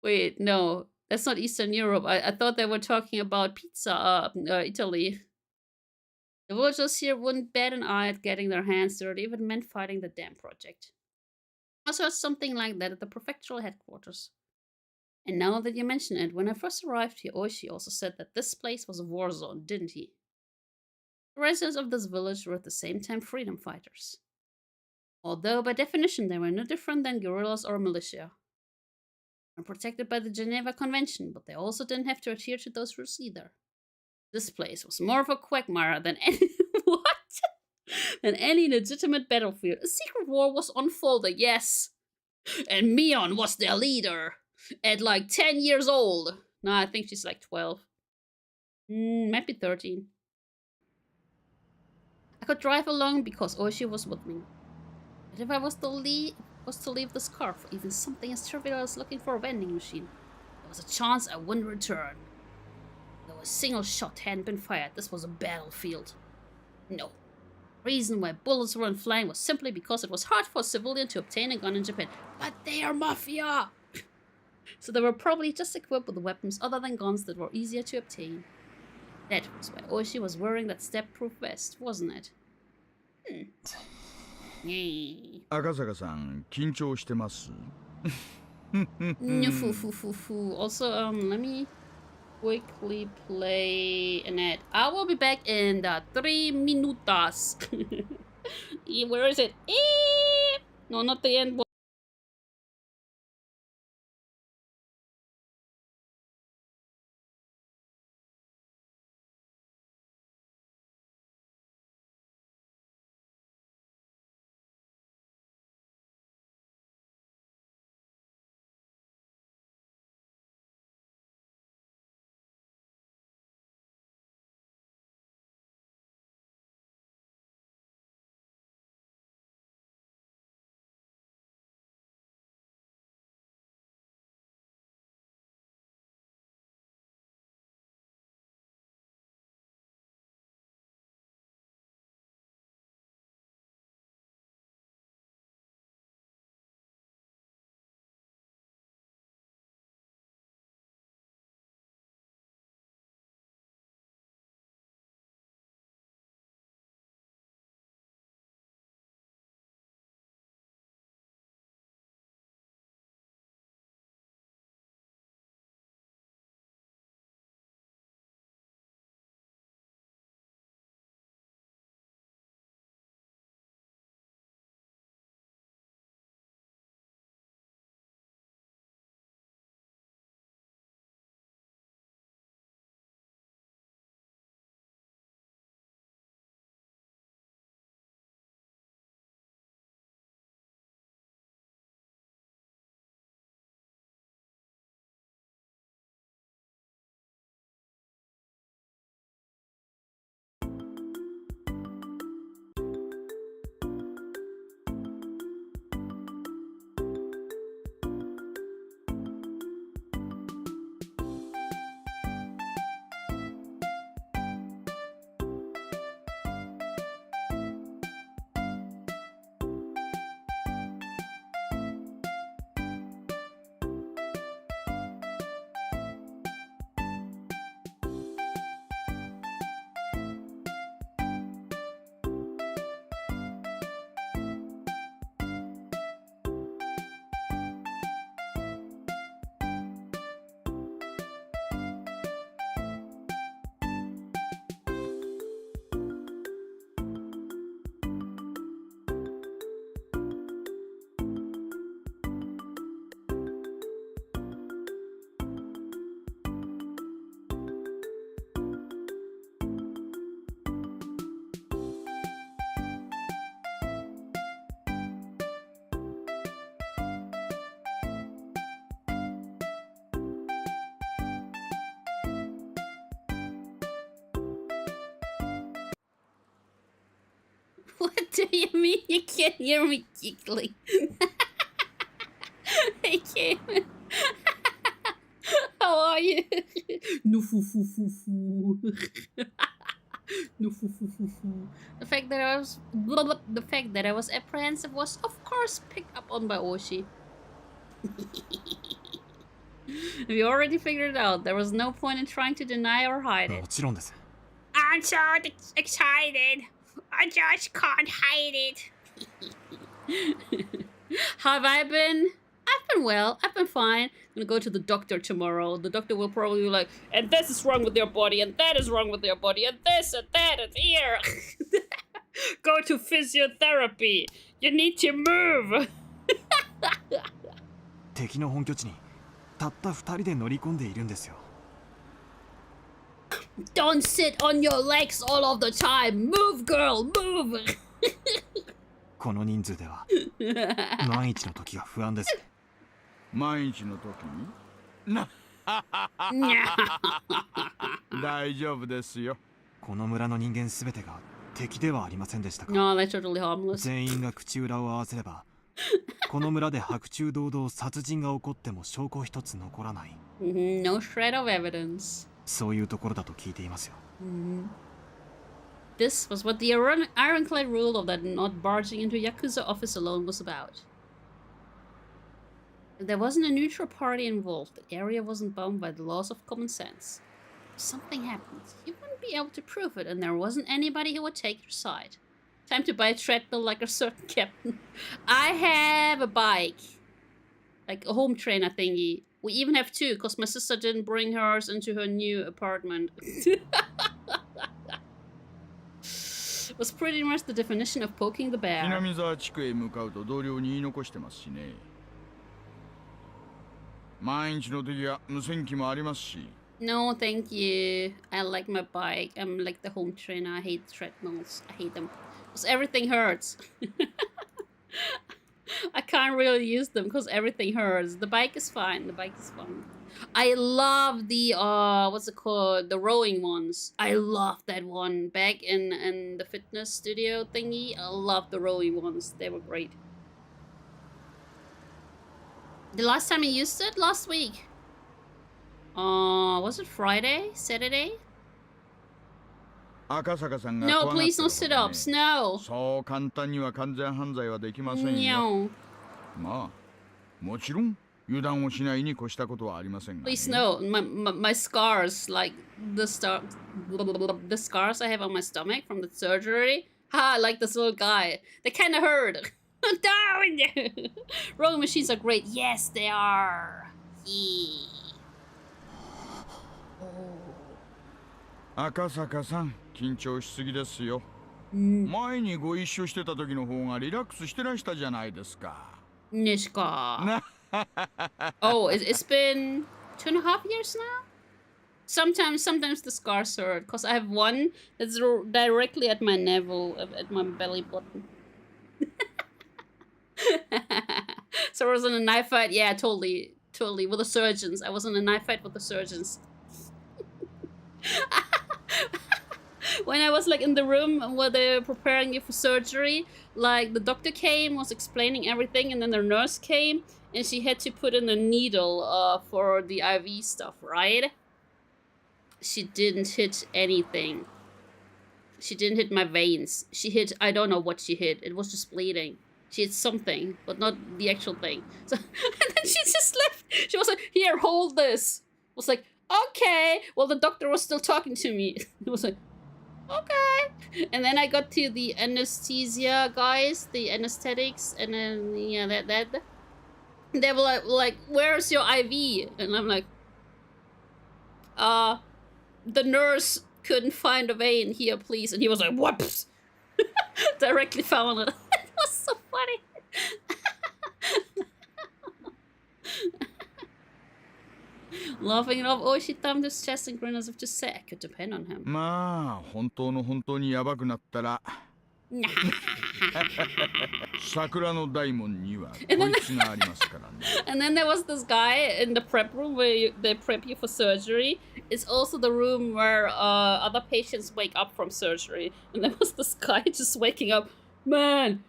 A: Wait, no, that's not Eastern Europe. I thought they were talking about Italy. The villagers here wouldn't bat an eye at getting their hands dirty if it meant fighting the dam project. I saw something like that at the prefectural headquarters. And now that you mention it, when I first arrived here, Oishi also said that this place was a war zone, didn't he? The residents of this village were at the same time freedom fighters. Although by definition they were no different than guerrillas or militia. They were protected by the Geneva Convention, but they also didn't have to adhere to those rules either. This place was more of a quagmire than any than any legitimate battlefield. A secret war was unfolding, yes. And Mion was their leader. At like 10 years old. No, I think she's like 12. Maybe 13. I could drive along because Oishi was with me. But if I was to leave this car for even something as trivial as looking for a vending machine, there was a chance I wouldn't return. Though a single shot hadn't been fired, this was a battlefield. No. The reason why bullets weren't flying was simply because it was hard for a civilian to obtain a gun in Japan. But they are mafia! So they were probably just equipped with weapons other than guns that were easier to obtain. That was why Oishi was wearing that step-proof vest, wasn't it?
B: 赤坂さん、緊張してます。
A: Also, let me quickly play an ad. I will be back in 3 minutas. Where is it? No, not the end. What do you mean you can't hear me giggling? I can't. How are you? No foo foo foo foo. No foo foo foo foo. The fact that I was apprehensive was of course picked up on by Oshi. We already figured it out. There was no point in trying to deny or hide it.
C: もちろんです。
A: I'm so excited. I just can't hide it. How have I been? I've been well. I've been fine. I'm gonna go to the doctor tomorrow. The doctor will probably be like, and this is wrong with your body, and that is wrong with your body, and this and that and here. Go to physiotherapy. You need to move.
C: 敵の本拠地にたった2人で乗り込んでいるんですよ。
A: Don't sit on your legs all of the time. Move, girl, move.
C: この人数では万一の時が不安です。
B: 万一の時にな大丈夫ですよ。
C: この村の人間すべてが敵ではありませんでしたか。
A: No, that's totally harmless.
C: 全員が口裏を合わせればこの村で白昼堂々殺人が起こっても証拠一つ残らない。
A: No shred of evidence.
C: そういうところだと聞いていますよ。
A: This was what the ironclad rule of that not barging into Yakuza office alone was about. If there wasn't a neutral party involved, the area wasn't bound by the laws of common sense. If something happened, you wouldn't be able to prove it, and there wasn't anybody who would take your side. Time to buy a treadmill like a certain captain. I have a bike. Like a home trainer thingy. We even have two, because my sister didn't bring hers into her new apartment. Was pretty much the definition of poking the bear.
B: 南沢地区へ向かうと同僚に言い残してますしね。万一の時は無線機もありますし。
A: No, thank you. I like my bike. I'm like the home trainer. I hate treadmills. I hate them. Because everything hurts. I can't really use them because everything hurts. The bike is fine. The bike is fun. I love the what's it called? The rowing ones. I love that one back in the fitness studio thingy. I love the rowing ones. They were great. The last time I used it last week. Was it Friday? Saturday?
B: 赤坂さんが
A: No, please no sit-ups. No.
B: そう簡単には完全犯罪はできませんよ。
A: No.
B: まあもちろん油断をしないに越したことはありませんがね。
A: Please no. My scars, like the scars I have on my stomach from the surgery. Ha, like this little guy. They kind of hurt. Down. Rowing machines are great. Yes, they are. Yeah.
B: 赤坂さん、緊張しすぎですよ。前にご一緒してた時の方がリラックスしてらしたじゃないですか。
A: Nishka. Oh, it's been 2.5 years now? Sometimes the scars hurt, because I have one that's directly at my navel, at my belly button. So I was in a knife fight. Yeah, totally. With the surgeons. I was in a knife fight with the surgeons. When I was like in the room where they're preparing you for surgery, like the doctor came, was explaining everything, and then the nurse came, and she had to put in a needle for the IV stuff, right? She didn't hit anything. She didn't hit my veins. She hit, I don't know what she hit. It was just bleeding. She hit something, but not the actual thing. So, and then she just left. She was like, here, hold this. I was like, okay. Well, the doctor was still talking to me. It was like, okay. And then I got to the anesthesia guys, the anesthetics, and then, yeah, that. They were like, where's your IV? And I'm like, the nurse couldn't find a vein here, please. And he was like, whoops. Directly found it. It was so funny. Laughing it off. Oh, she thumbed his chest and grinned as if to say I could depend on him.
B: まあ本当の本当にやばくなったら桜の大門にはこいつがありますからね。
A: And then there was this guy in the prep room where they prep you for surgery. It's also the room where other patients wake up from surgery. And there was this guy just waking up. man,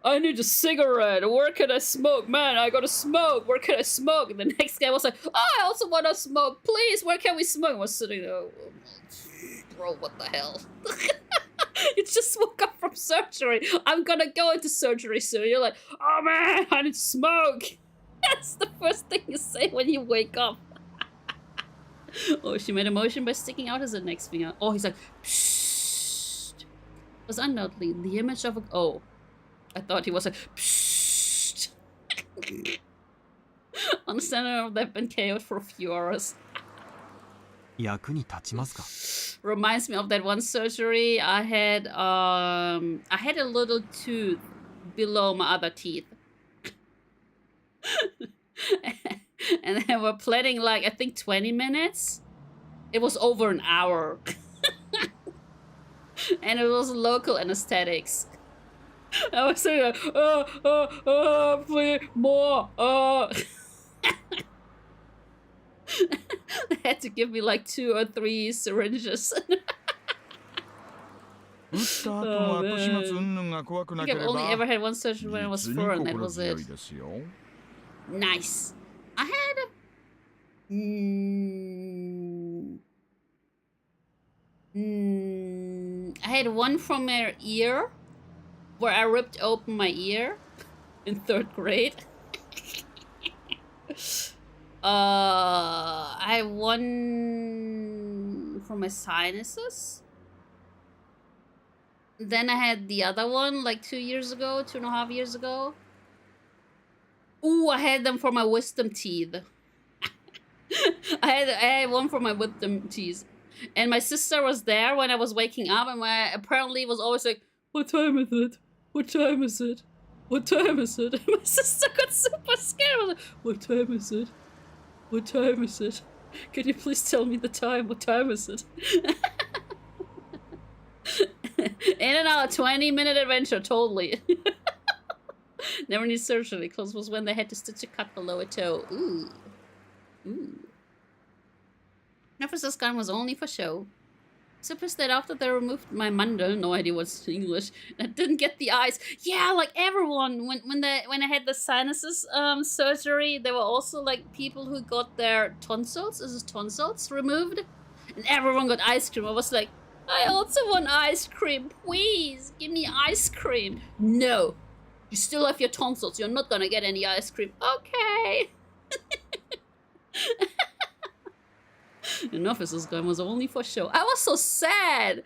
A: I need a cigarette. Where can I smoke? Man, I gotta smoke. Where can I smoke? And the next guy was like, oh, I also want to smoke. Please, where can we smoke? I was sitting there, bro, what the hell? You just woke up from surgery. I'm gonna go into surgery soon. You're like, oh man, I need to smoke. That's the first thing you say when you wake up. Oh, she made a motion by sticking out his next finger. Oh, he's like, psst. It was undoubtedly the image of a... Oh. I thought he was like, psst. Understandable, they've been KO'd for a few hours. Reminds me of that one surgery I had a little tooth below my other teeth. And they were planning like, I think 20 minutes. It was over an hour. And it was local anesthetics. I was saying like, please, more, They had to give me like 2 or 3 syringes. Oh, man. I think I've only ever had one surgery when I was 4 and that was it. Nice. I had I had one from my ear where I ripped open my ear in 3rd grade. I had one from my sinuses. Then I had the other one like 2 years ago, 2.5 years ago. Ooh, I had them for my wisdom teeth. I had one for my wisdom teeth. And my sister was there when I was waking up, and apparently was always like, what time is it? What time is it? What time is it? And my sister got super scared. I was like, what time is it? What time is it? Can you please tell me the time? What time is it? In and out, 20-minute adventure, totally. Never need surgery, because it was when they had to stitch a cut below a toe. Ooh. Ooh. Officer's gun was only for show. Surprised that after they removed my mandal, no idea what's English, I didn't get the eyes. Yeah, like everyone, when I had the sinuses surgery, there were also like people who got their tonsils, removed, and everyone got ice cream. I was like, I also want ice cream, please, give me ice cream. No, you still have your tonsils, you're not gonna get any ice cream. Okay. An officer's gun was only for show. I was so sad.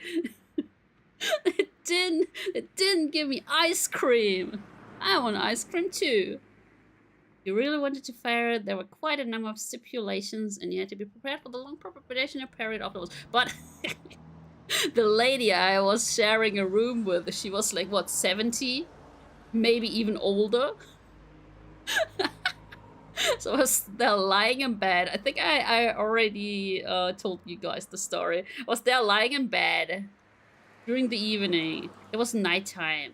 A: It didn't give me ice cream. I want ice cream too. If you really wanted to fire it, there were quite a number of stipulations, and you had to be prepared for the long probationary period afterwards. But the lady I was sharing a room with, she was like, what, 70? Maybe even older. So I was there lying in bed. I think I already told you guys the story. I was there lying in bed during the evening. It was nighttime.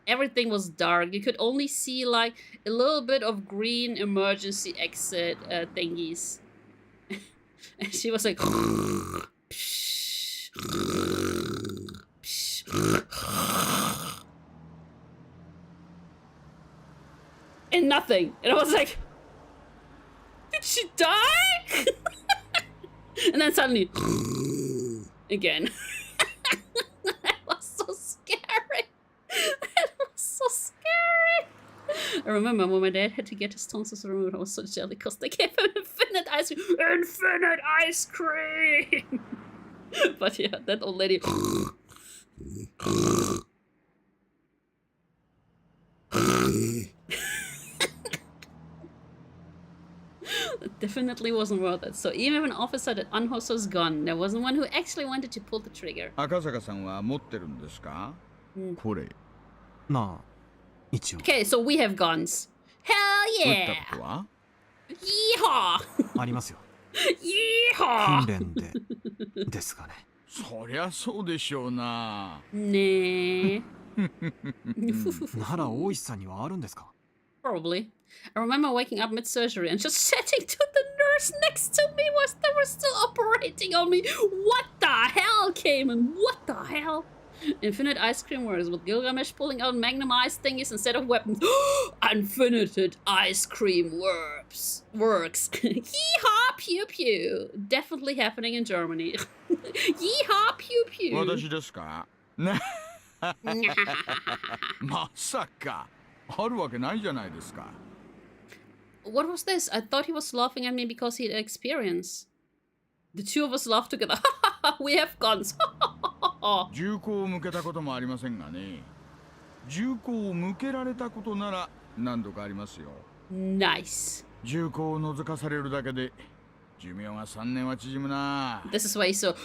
A: Everything was dark. You could only see like a little bit of green emergency exit thingies. And she was like... and nothing. And I was like... Did she die? And then suddenly, again. That was so scary. That was so scary. I remember when my dad had to get his tonsils removed, I was so jelly because they gave him infinite ice cream. Infinite ice cream! But yeah, that old lady. It definitely wasn't worth it. So even if an officer that unhorsed was gone, there wasn't one who actually wanted to pull the trigger. Okay, so we have guns. Hell yeah! Yeehaw! Yeehaw! Probably. I remember waking up mid-surgery and just chatting to the nurse next to me whilst they were still operating on me. What the hell, Cayman? What the hell? Infinite ice cream works, with Gilgamesh pulling out magnum ice thingies instead of weapons. Infinite ice cream works. Yeehaw, pew pew. Definitely happening in Germany. Yeehaw, pew pew.
B: 私ですかねまさかあるわけないじゃないですか
A: What was this? I thought he was laughing at me because he had experience. The two of us laughed together. We have guns.
B: 銃口を向けたこともありませんがね銃口を向けられたことなら何度かありますよ
A: Nice.
B: 銃口を覗かされるだけで寿命が3年は縮むな
A: This is why he's so...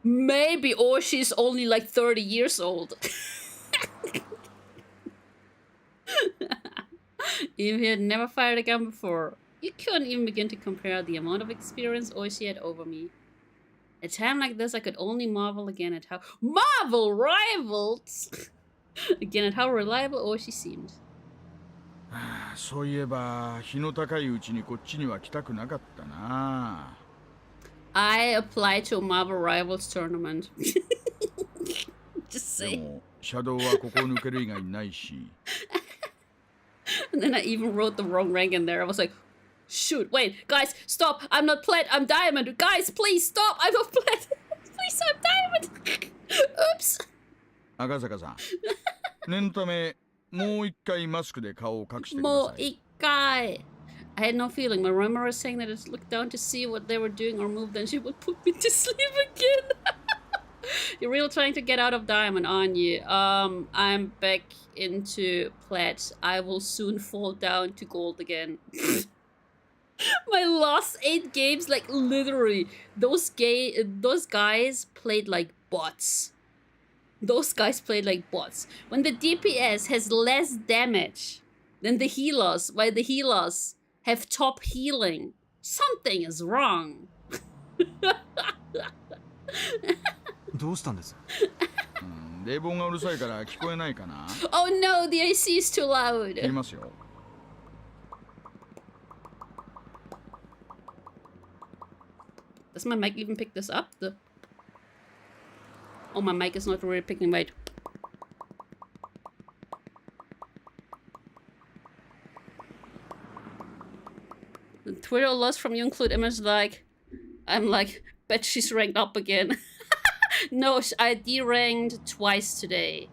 A: Maybe Oshi's only like 30 years old. If he had never fired a gun before, you couldn't even begin to compare the amount of experience Oshi had over me. At a time like this, I could only marvel again at how... Marvel rivals! Again at how reliable Oshi seemed.
B: そういえば日の高いうちにこっちには来たくなかったな
A: I applied to a Marvel Rivals tournament. Just
B: で
A: say.
B: もシャドウはここを抜ける以外ないし
A: And then I even wrote the wrong rank in there. I was like, shoot, wait, guys, stop. I'm not plat, I'm diamond. Guys, please stop. I'm not plat. Please, I'm diamond. Oops.
B: 赤坂さん念のためもう一回マスクで顔を隠してくだ
A: もう
B: さい
A: 一回 I had no feeling. My grandma was saying that I just looked down to see what they were doing or move, then she would put me to sleep again. You're really trying to get out of diamond, aren't you? I'm back into plat. I will soon fall down to gold again. My last 8 games, like literally, those guys played like bots. Those guys played like bots. When the DPS has less damage than the healers, while the healers have top healing, something is wrong.
C: どうしたんです
B: 冷房がうるさいから聞こえないかな
A: Oh no, the AC is too loud.
B: 切りますよ
A: Does my mic even pick this up? Oh, my mic is not really picking right. The Twitter alerts from you include images like, I'm like, bet she's ranked up again. No, I deranked twice today.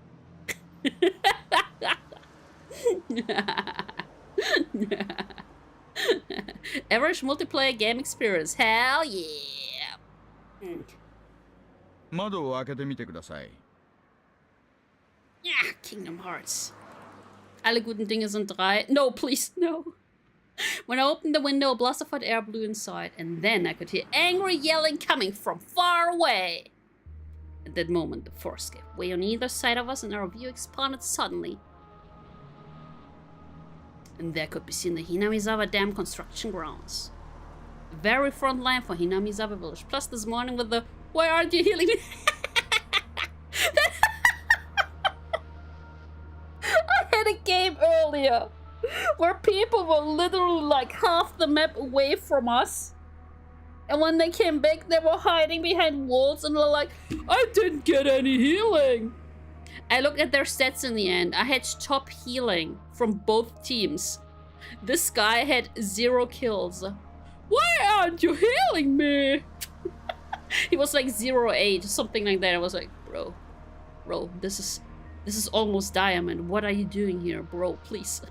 A: Average multiplayer game experience. Hell yeah.
B: 窓を開けてみてください
A: Yeah, Kingdom Hearts. Alle guten Dinge sind 3. No, please, no. When I opened the window, a blast of hot air blew inside, and then I could hear angry yelling coming from far away. At that moment, the force gave way on either side of us, and our view expanded suddenly. And there could be seen the Hinamizawa Dam construction grounds. The very front line for Hinamizawa Village. Plus this morning with the, why aren't you healing me? I had a game earlier where people were literally like half the map away from us. And when they came back, they were hiding behind walls and they're like, I didn't get any healing. I looked at their stats in the end. I had top healing from both teams. This guy had 0 kills. Why aren't you healing me? He was like 0-8, something like that. I was like, bro, this is almost diamond. What are you doing here, bro? Please.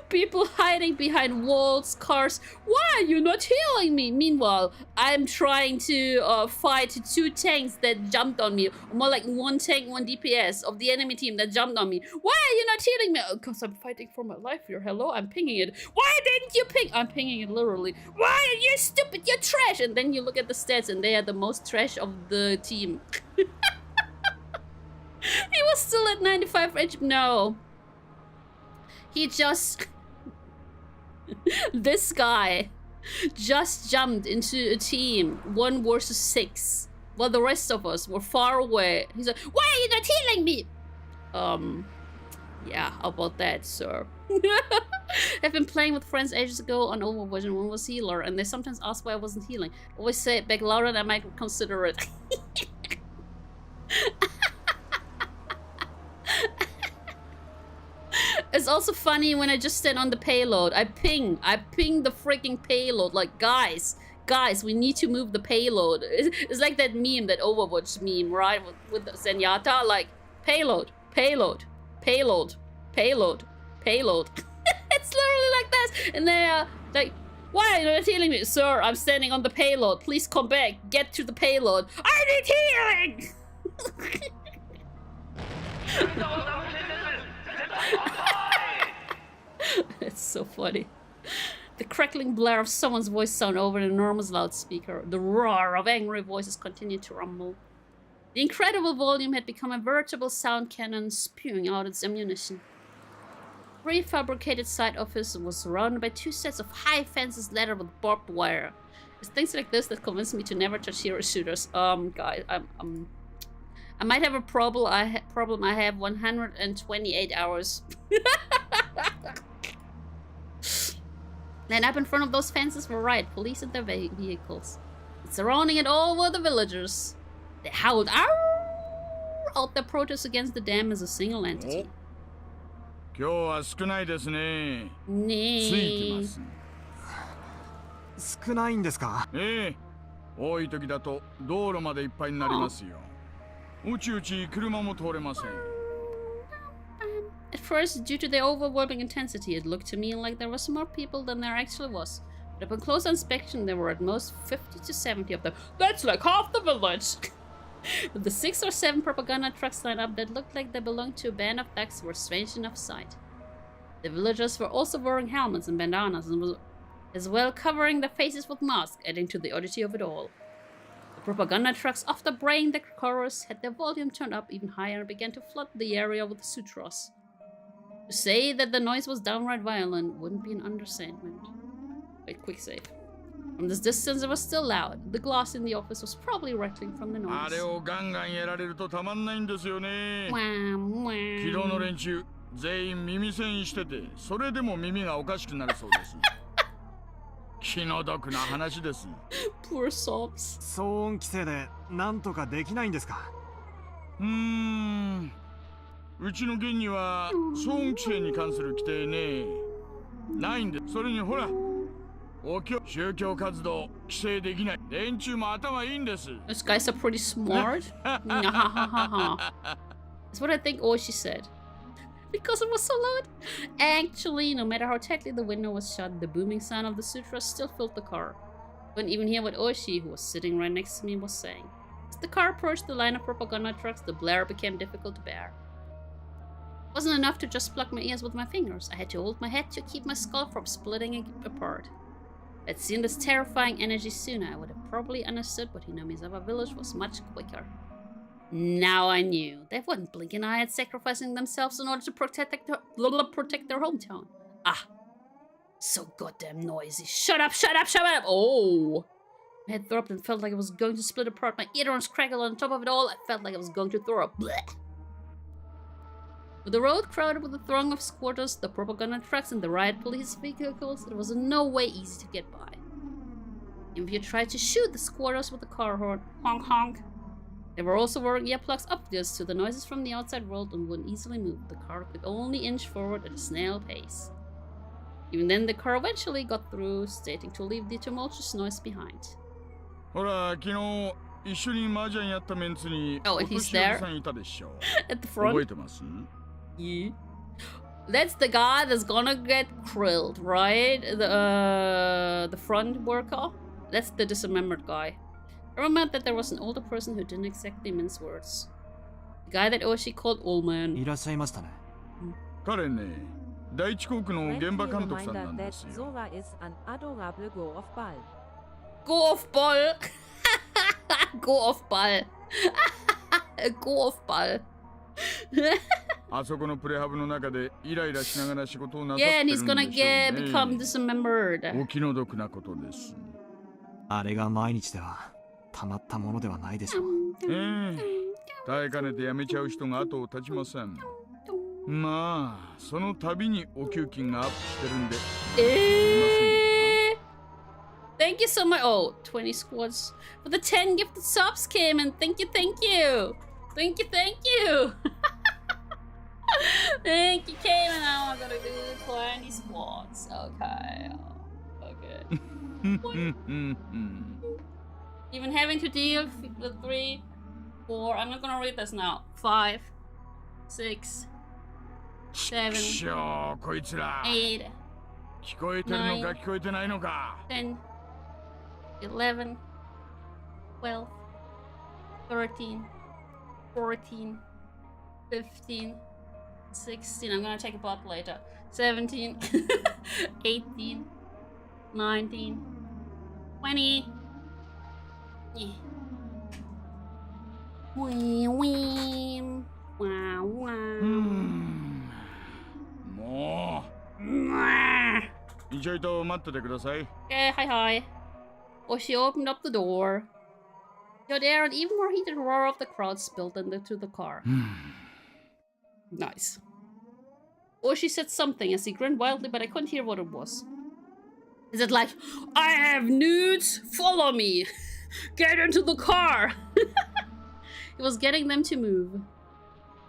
A: People hiding behind walls, cars. Why are you not healing me? Meanwhile, I'm trying to fight 2 tanks that jumped on me. More like 1 tank, 1 DPS of the enemy team that jumped on me. Why are you not healing me? Because I'm fighting for my life here. Hello, I'm pinging it. Why didn't you ping? I'm pinging it literally. Why are you stupid? You're trash. And then you look at the stats and they are the most trash of the team. He was still at 95 HP. No. He just... This guy just jumped into a team 1 versus 6 while the rest of us were far away. He's like, why are you not healing me? Yeah, how about that, sir? I've been playing with friends ages ago on Overwatch and one was healer, and they sometimes ask why I wasn't healing. Always say it back louder and I might consider it. It's also funny when I just stand on the payload. I ping the freaking payload. Like, guys, we need to move the payload. It's like that meme, that Overwatch meme, right? With Zenyatta, like, payload. It's literally like that. And they're like, why are you not healing me? Sir, I'm standing on the payload. Please come back. Get to the payload. I need healing! It's so funny. The crackling blare of someone's voice sound over an enormous loudspeaker. The roar of angry voices continued to rumble. The incredible volume had become a veritable sound cannon spewing out its ammunition. The prefabricated side office was surrounded by 2 sets of high fences lettered with barbed wire. It's things like this that convinced me to never touch hero shooters. Guys, I might have a problem. I have 128 hours. Line up in front of those fences were riot police and their vehicles. And surrounding it all were the villagers. They howled out their protest against the dam as a single entity.
B: 今日は少ないですね。
A: ねえ。
B: ついてます。
C: 少ないんですか？
B: ええ。多い時だと道路までいっぱいになりますよ。うちうち車も通れません。
A: At first, due to their overwhelming intensity, it looked to me like there was more people than there actually was. But upon closer inspection, there were at most 50 to 70 of them. That's like half the village! With the 6 or 7 propaganda trucks lined up that looked like they belonged to a band of thugs were strange enough sight. The villagers were also wearing helmets and bandanas, and as well covering their faces with masks, adding to the oddity of it all. The propaganda trucks, after braying the chorus, had their volume turned up even higher and began to flood the area with sutras. To say that the noise was downright violent wouldn't be an understatement. Wait, quick save. From this distance, it was still loud. The glass in the office was probably rattling from the noise.
B: あれをガンガンやられるとたまんないんですよね。昨日の連中全員耳栓してて、それでも耳がおかしくなるそうです。気の毒な話です。
A: Poor sobs.
C: 騒音規制でなんとかできないんですか？
B: うちの現には騒音規制に関する規定ねないんで、それにほら宗教活動規制できない連中も頭いいんです。
A: Those guys are pretty smart. That's what I think Oishi said. Because it was so loud. Actually, no matter how tightly the window was shut, the booming sound of the sutras still filled the car. Couldn't even hear what Oishi, who was sitting right next to me, was saying. As the car approached the line of propaganda trucks, the blare became difficult to bear. It wasn't enough to just plug my ears with my fingers. I had to hold my head to keep my skull from splitting apart. If I'd seen this terrifying energy sooner, I would have probably understood what Hinamizawa village was much quicker. Now I knew. They wouldn't blink an eye at sacrificing themselves in order to protect their hometown. Ah. So goddamn noisy. Shut up, shut up, shut up! Oh! My head throbbed and felt like it was going to split apart. My eardrums crackled on top of it all. I felt like I was going to throw up. Blech. With the road crowded with a throng of squatters, the propaganda trucks, and the riot police vehicles, it was in no way easy to get by. If you tried to shoot the squatters with the car horn, honk honk. They were also wearing earplugs obvious to the noises from the outside world and wouldn't easily move. The car could only inch forward at a snail pace. Even then, the car eventually got through, stating to leave the tumultuous noise behind.
B: Oh, and
A: he's there? At the front? Yeah. That's the guy that's gonna get grilled, right? The front worker? That's the dismembered guy. I remembered that there was an older person who didn't exactly mince words. The guy that Oishi called old man.
C: いらっしゃいましたね。
B: 彼ね、第一航空の現場監督さんなんですよ。
G: Zora is an adorable go-off ball.
A: Go-off ball! Go-off ball! Go-off ball!
B: あそこのプレハブの中でイライラしながら仕事をなさって
A: Yeah,
B: る
A: and
B: んでし
A: he's
B: ょう
A: gonna
B: ね。
A: become dismembered.
B: お気の毒なことです。
C: あれが毎日ではたまったものではないでしょう。
B: 耐えかねてやめちゃう人が後を絶ちません。まあ、その度にお給金がアップしてるんで。
A: Thank you so much. Oh, 20 squads. But the 10 gifted subs came in. Thank you, thank you. Thank you, thank you. Thank you, Cayman. Now I'm gonna do 20 squads. Okay. Okay. Even having to deal with 3, 4. I'm not gonna read this now. 5, 6, 7, 8,
B: 聞こえてるのか聞こえてないのか。
A: 10, 11, 12, 13, 14, 15, 16. I'm gonna take a pot later. 17, 18, 19, 20. Wee wee. Wow wow.
B: もう。ちょいと待っててください。
A: Okay, hi hi. Oh, she opened up the door. You're there, an even more heated roar of the crowd spilled into the car. Nice. Oh, she said something as he grinned wildly, but I couldn't hear what it was. Is it like, I have nudes? Follow me! Get into the car! It was getting them to move.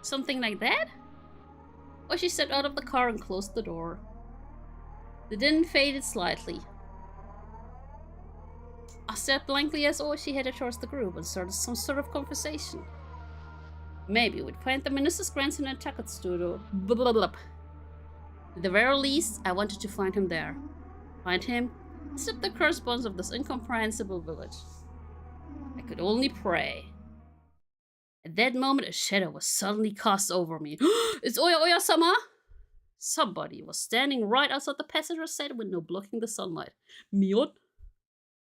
A: Something like that? Oh, she stepped out of the car and closed the door. The din faded slightly. I stared blankly as she headed towards the group and started some sort of conversation. Maybe we'd find the minister's grandson at Takatsudo. Blah blah blah. At the very least, I wanted to find him there. Find him, stop the correspondence of this incomprehensible village. I could only pray. At that moment, a shadow was suddenly cast over me. It's Oya-Oya-sama! Somebody was standing right outside the passenger side window, blocking the sunlight. Mion?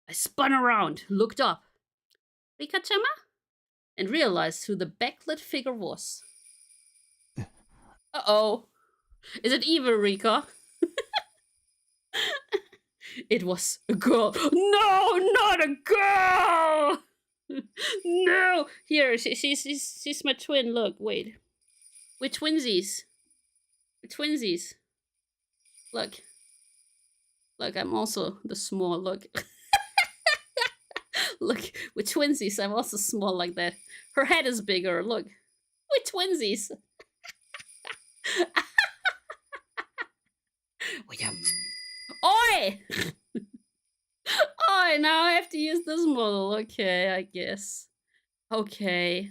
A: I spun around, looked up. Rika-chama? And realized who the backlit figure was. Uh-oh. Is it evil, Rika? It was a girl. No, not a girl! No! Here, she's my twin. Look, wait. We're twinsies. We're twinsies. Look. Look, I'm also the small. Look. Look, we're twinsies. I'm also small like that. Her head is bigger. Look. We're twinsies. Oi! Oi, now I have to use this model. Okay, I guess. Okay.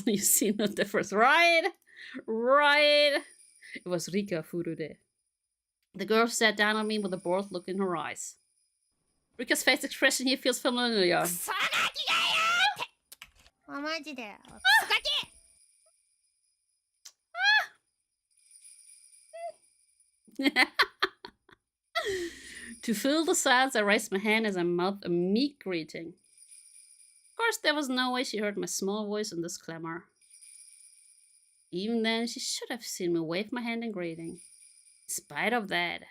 A: You see no difference, right? Right. It was Rika Furude. The girl sat down on me with a bored look in her eyes. Rika's face expression here feels familiar. To fill the silence, I raised my hand as I mouthed a meek greeting. Of course, there was no way she heard my small voice in this clamor. Even then, she should have seen me wave my hand in greeting. In spite of that,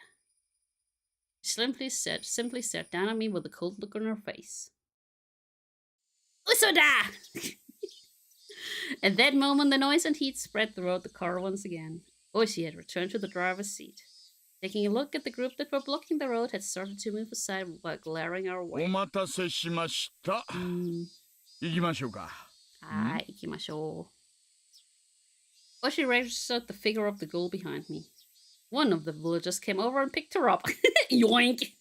A: she simply stared down at me with a cold look on her face. Usoda! At that moment, the noise and heat spread throughout the car once again. Oishi had returned to the driver's seat. Taking a look at the group that were blocking the road, had started to move aside while glaring our way.
B: お待たせしました。行きましょうか。
A: はい、行きましょう。Oishi registered the figure of the girl behind me. One of the villagers came over and picked her up. Yoink!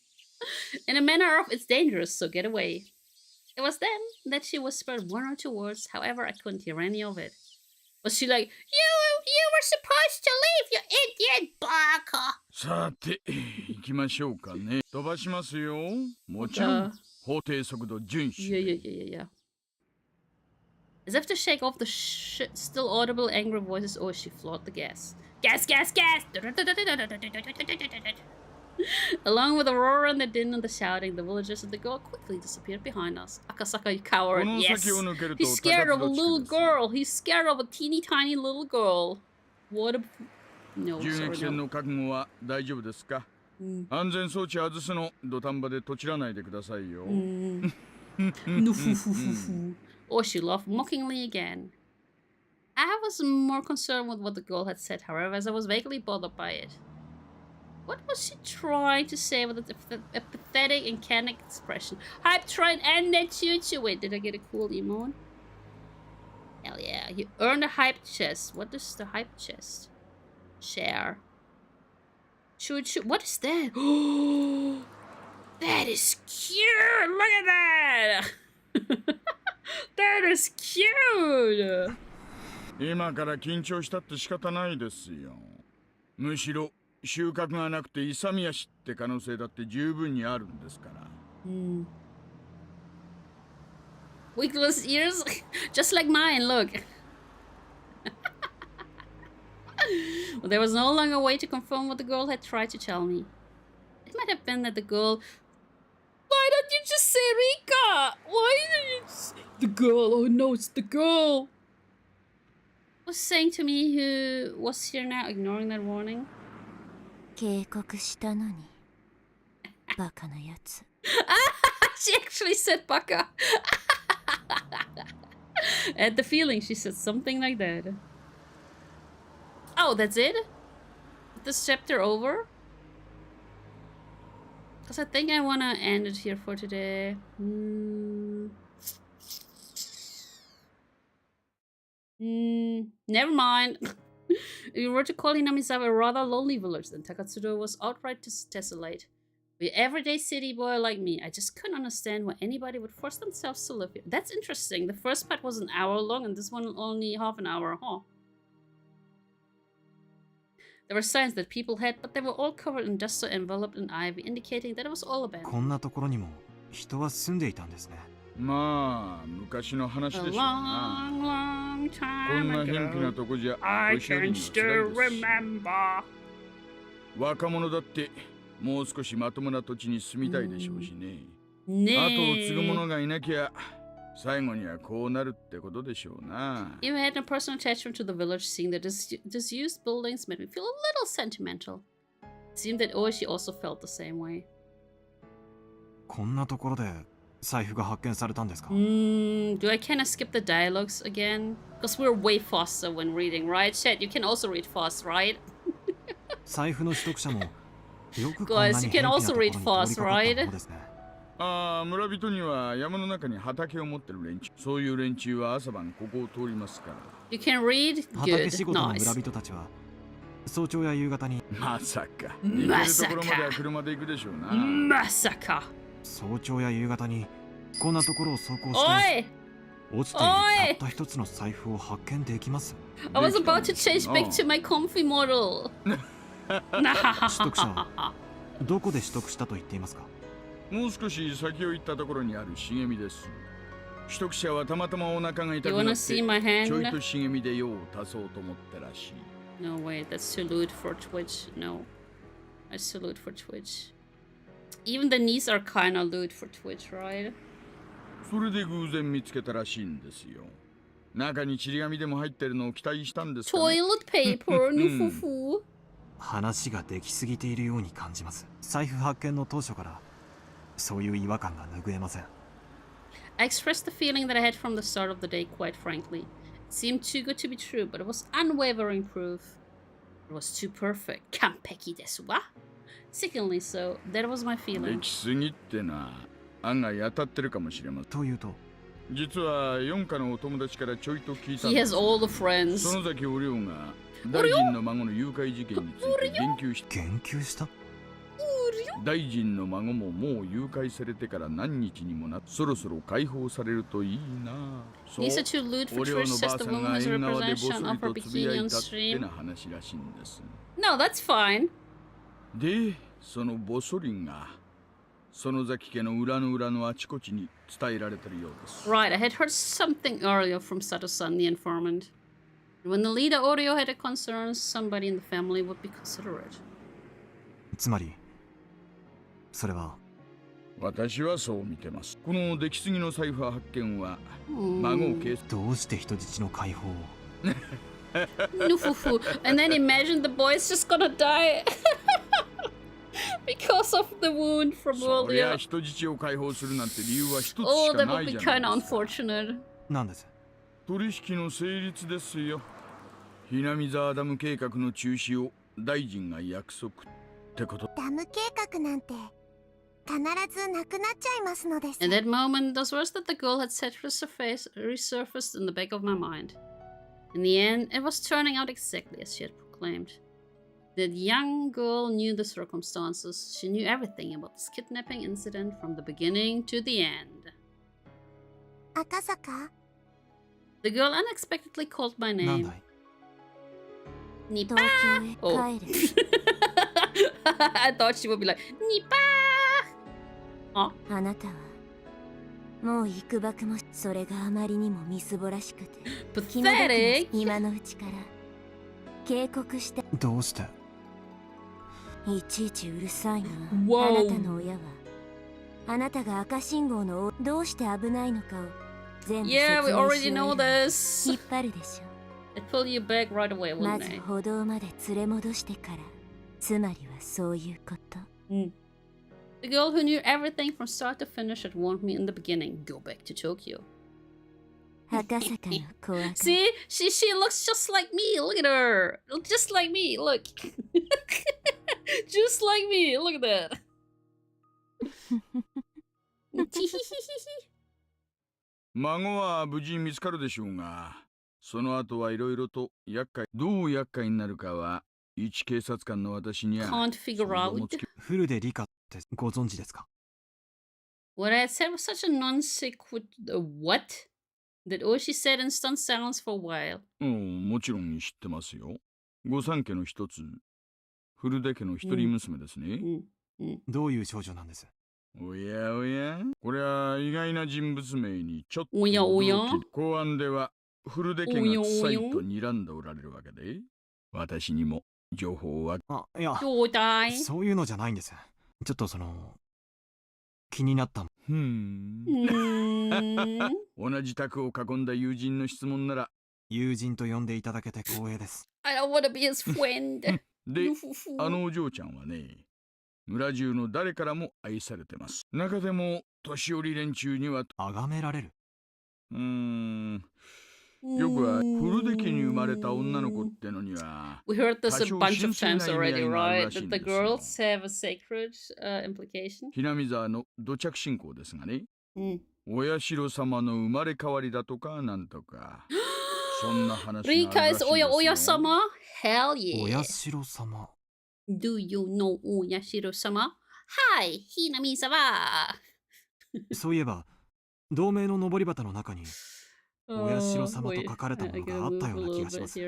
A: In a manner of, it's dangerous, so get away. It was then that she whispered one or two words, however I couldn't hear any of it. Was she like, you were supposed to leave, you idiot baka!
B: さて、行きましょうかね。飛ばしますよ。もちろん、法定速度遵守。
A: Yeah. As if to shake off the still audible angry voices, she floored the gas. Gas! Along with the roar and the din and the shouting, the villagers and the girl quickly disappeared behind us. Akasaka, you coward. Yes! He's scared of a little girl. He's scared of a teeny tiny little girl. What a... No, sorry, no.
B: 大丈夫ですか？安全装置外すの土壇場でとちらないでくださいよ。
A: She laughed mockingly again. I was more concerned with what the girl had said, however, as I was vaguely bothered by it. What was she trying to say with a pathetic and candid expression? Hype train and that choo-choo. Wait, did I get a cool emote? Hell yeah. You earned a hype chest. What is the hype chest? Share. Choo-choo. What is that? That is cute. Look at that. That is cute.
B: 今から緊張したって仕方ないですよ。むしろ収穫がなくて勇み足って可能性だって十分にあるんですから。
A: Weakless ears? Just like mine, look. Well, there was no longer a way to confirm what the girl had tried to tell me. It might have been that the girl... Why don't you just say Rika? Why didn't you just... The girl, oh no, it's the girl. Was saying to me who was here now, ignoring that warning.
K: 警告したのにバカなやつ
A: She actually said baka. I had the feeling she said something like that. Oh, that's it? This chapter over? Because I think I want to end it here for today. Never mind. If you were to call Hinamizawa a rather lonely village, then Takatsuro was outright desolate. For an everyday city boy like me, I just couldn't understand why anybody would force themselves to live here. That's interesting. The first part was an hour long and this one only half an hour, huh? There were signs that people had, but they were all covered in dust or enveloped in ivy, indicating that it was all abandoned.
C: こんなところにも人は住んでいたんですね。
B: まあ昔の話でしょうな。
A: long
B: こ
A: time
B: んな
A: ago,
B: 偏僻なとこじゃ
A: I
B: 年寄り
A: can
B: には辛い
A: still
B: ですし
A: remember.
B: 若者だってもう少しまともな土地に住みたいでしょうしね。
A: ね
B: 後を継ぐ者がいなきゃ最後にはこうなるってことでしょうな。
A: Even had no personal attachment to the village, seeing the disused buildings made me feel a little sentimental. It seemed that Oishi also felt the same way.
C: こんなところで財布が発見されたんですか？
A: Do I kind of skip the dialogues again? Because we're way faster when reading, right? Chat, you can also read fast, right?
C: 財布の取得者もよくこんな
A: Guys,
C: に
A: you
C: 偏僻
A: can
C: なと
A: also
C: ころに
A: read
C: 通り
A: fast,
C: かかった
A: right?
C: ものですね。
B: ああ、村人には山の中に畑を持ってる連中。そういう連中は朝晩ここを通りますから。
A: You can read?
C: 畑仕
A: Good.
C: 事の村
A: Nice.
C: 人たちは早朝や夕方に
B: まさか。行けるところまでは車で行くでしょうな。
A: Masaka.
C: 早朝や夕方にこんなところを走行して
A: Oi!
C: 落ちているたった一つの財布を発見できます。
A: I was about to change back to my comfy model.
C: 取得者はどこで取得したと言っていますか？
B: もう少し先を行ったところにある茂みです。取得者はたまたまお腹が痛
A: You
B: くな
A: wanna
B: って
A: see my
B: ちょい
A: hand?
B: と茂みで用を足そうと思ったらしい。
A: No, wait, that's salute for Twitch. No. I salute for Twitch. Even the knees are kinda loot for Twitch, right?
B: それで偶然見つけたらしいんですよ。中にちり紙でも入ってるのを期待したんですかね。
A: Toilet paper, nufufu.
C: 話ができすぎているように感じます。財布発見の当初からそういう違和感が拭えません。
A: I expressed the feeling that I had from the start of the day, quite frankly. It seemed too good to be true, but it was unwavering proof. It was too perfect. Kampeki desu wa? Sickeningly so. That was my
B: で
A: feeling.
B: きすぎってな案外当たってるかもしれません。
C: というと
B: 実は四課のお友達からちょいと聞いたん
A: He
B: で
A: has
B: す。
A: all the friends.
B: 園崎お涼が大臣の孫の誘拐事件について言及し
C: 言及した？
B: 大臣の孫ももう誘拐されてから何日にもなそろそろ解放されるといいな。そう
A: Lisa to loot for
B: お涼
A: Trish
B: の
A: says
B: ばあ
A: the
B: さん
A: woman
B: が
A: has a
B: 縁側でぼそ
A: representation
B: り
A: of her
B: とつぶや
A: bikini
B: い
A: on
B: たって
A: stream.
B: な話らしいんです。
A: No, that's fine.
B: で、そのぼそりが園崎家の裏の裏のあちこちに伝えられてるようです。
A: Right, I had heard something earlier from Sato-san, the informant. When the leader Oreo had a concern, somebody in the family would be considerate.
C: つまりそれは
B: 私はそう見てます。この出来すぎの財布発見は孫を警察
C: どうして人質の解放を
A: Nufufu. And then imagine the boy's just gonna die. Because of the wound from
B: そりゃ
A: earlier.
B: 人質を解放するなんて理由は一つし
A: Oh,
B: か
A: that
B: な
A: would
B: い
A: be
B: じゃない
A: kinda
B: ですか。
A: unfortunate.
C: なんです？
B: 取引の成立ですよ。ひなみ沢ダム計画の中止を大臣が約束ってこと。
I: ダム計画なんて必ずなくなっちゃいますのです。
A: In that moment, those words that the girl had said resurfaced in the back of my mind. In the end, it was turning out exactly as she had proclaimed. The young girl knew the circumstances. She knew everything about this kidnapping incident from the beginning to the end.
I: 赤坂
A: The girl unexpectedly called my
C: なん
A: name.
C: だい
A: Nipa!
K: 東京
A: Oh.
K: へ帰れ
A: I thought she would be like, Nipa!
K: あなたはもう行くばくもそれがあまりにもみすぼらしくて気の毒な
A: Pathetic!
K: 今のうちから警告して
C: どうして
K: いちいちうるさいな
A: Whoa.
K: あなたの親はあなたが赤信号のどうして危ないのかを全部説
A: Yeah,
K: 明
A: we
K: し
A: already
K: 終
A: know
K: える
A: this.
K: 引っ張るでしょ
A: It pull you back right away,
K: ま
A: wouldn't
K: ず
A: it?
K: 歩道まで連れ戻してからつまりはそういうこと
A: The girl who knew everything from start to finish had warned me in the beginning. Go back to Tokyo.
K: 赤坂の怖が
A: See? She looks just like me. Look at her. Just like me. Look. Just like me. Look at that.
B: 孫は無事見つかるでしょうが、その後はいろいろとどう厄介になるかは一警察官の私には
A: Can't figure
B: 想像も
A: out.
B: つき。
C: フルで理科ってご存知ですか
A: What I had said was such a non-sequitur. What? That all she said in stunned silence for a while.
B: もちろん知ってますよ。御三家の一つ、フルデ家の一人娘ですね。
C: どういう少女なんです
B: おやおや、これは意外な人物名にちょっと
A: おやおや
B: 驚き。公安ではフルデ家が臭いと睨んでおられるわけで、私にも情報は。
C: あ、いや、
A: どうだい
C: そういうのじゃないんです。ちょっと気になった。
B: 同じ卓を囲んだ友人の質問なら。
C: 友人と呼んでいただけて光栄です。
A: I don't want to be his friend.
B: で、あのお嬢ちゃんはね、村中の誰からも愛されてます。中でも年寄り連中には
C: 崇められる。
B: よくはフルデ家に生まれた女の子ってのには。
A: We heard this a
B: 多少
A: bunch of
B: 神
A: times
B: 聖な意味合
A: already,
B: いがある
A: right?
B: らしい
A: That
B: ん
A: the
B: ですよ。
A: girls have a sacred implication.
B: ひなみ沢の土着信仰ですがね、お社様の生まれ変わりだとかなんとか。そんな話があるらしいですよ。
A: Rika is Oyashiro-sama? Hell yeah.
C: お社様。
A: Do you know Oyashiro-sama? Hi, Hinami-sama.
C: そういえば、同盟の登り旗の中に、お社様と書かれたものがあったような気がします。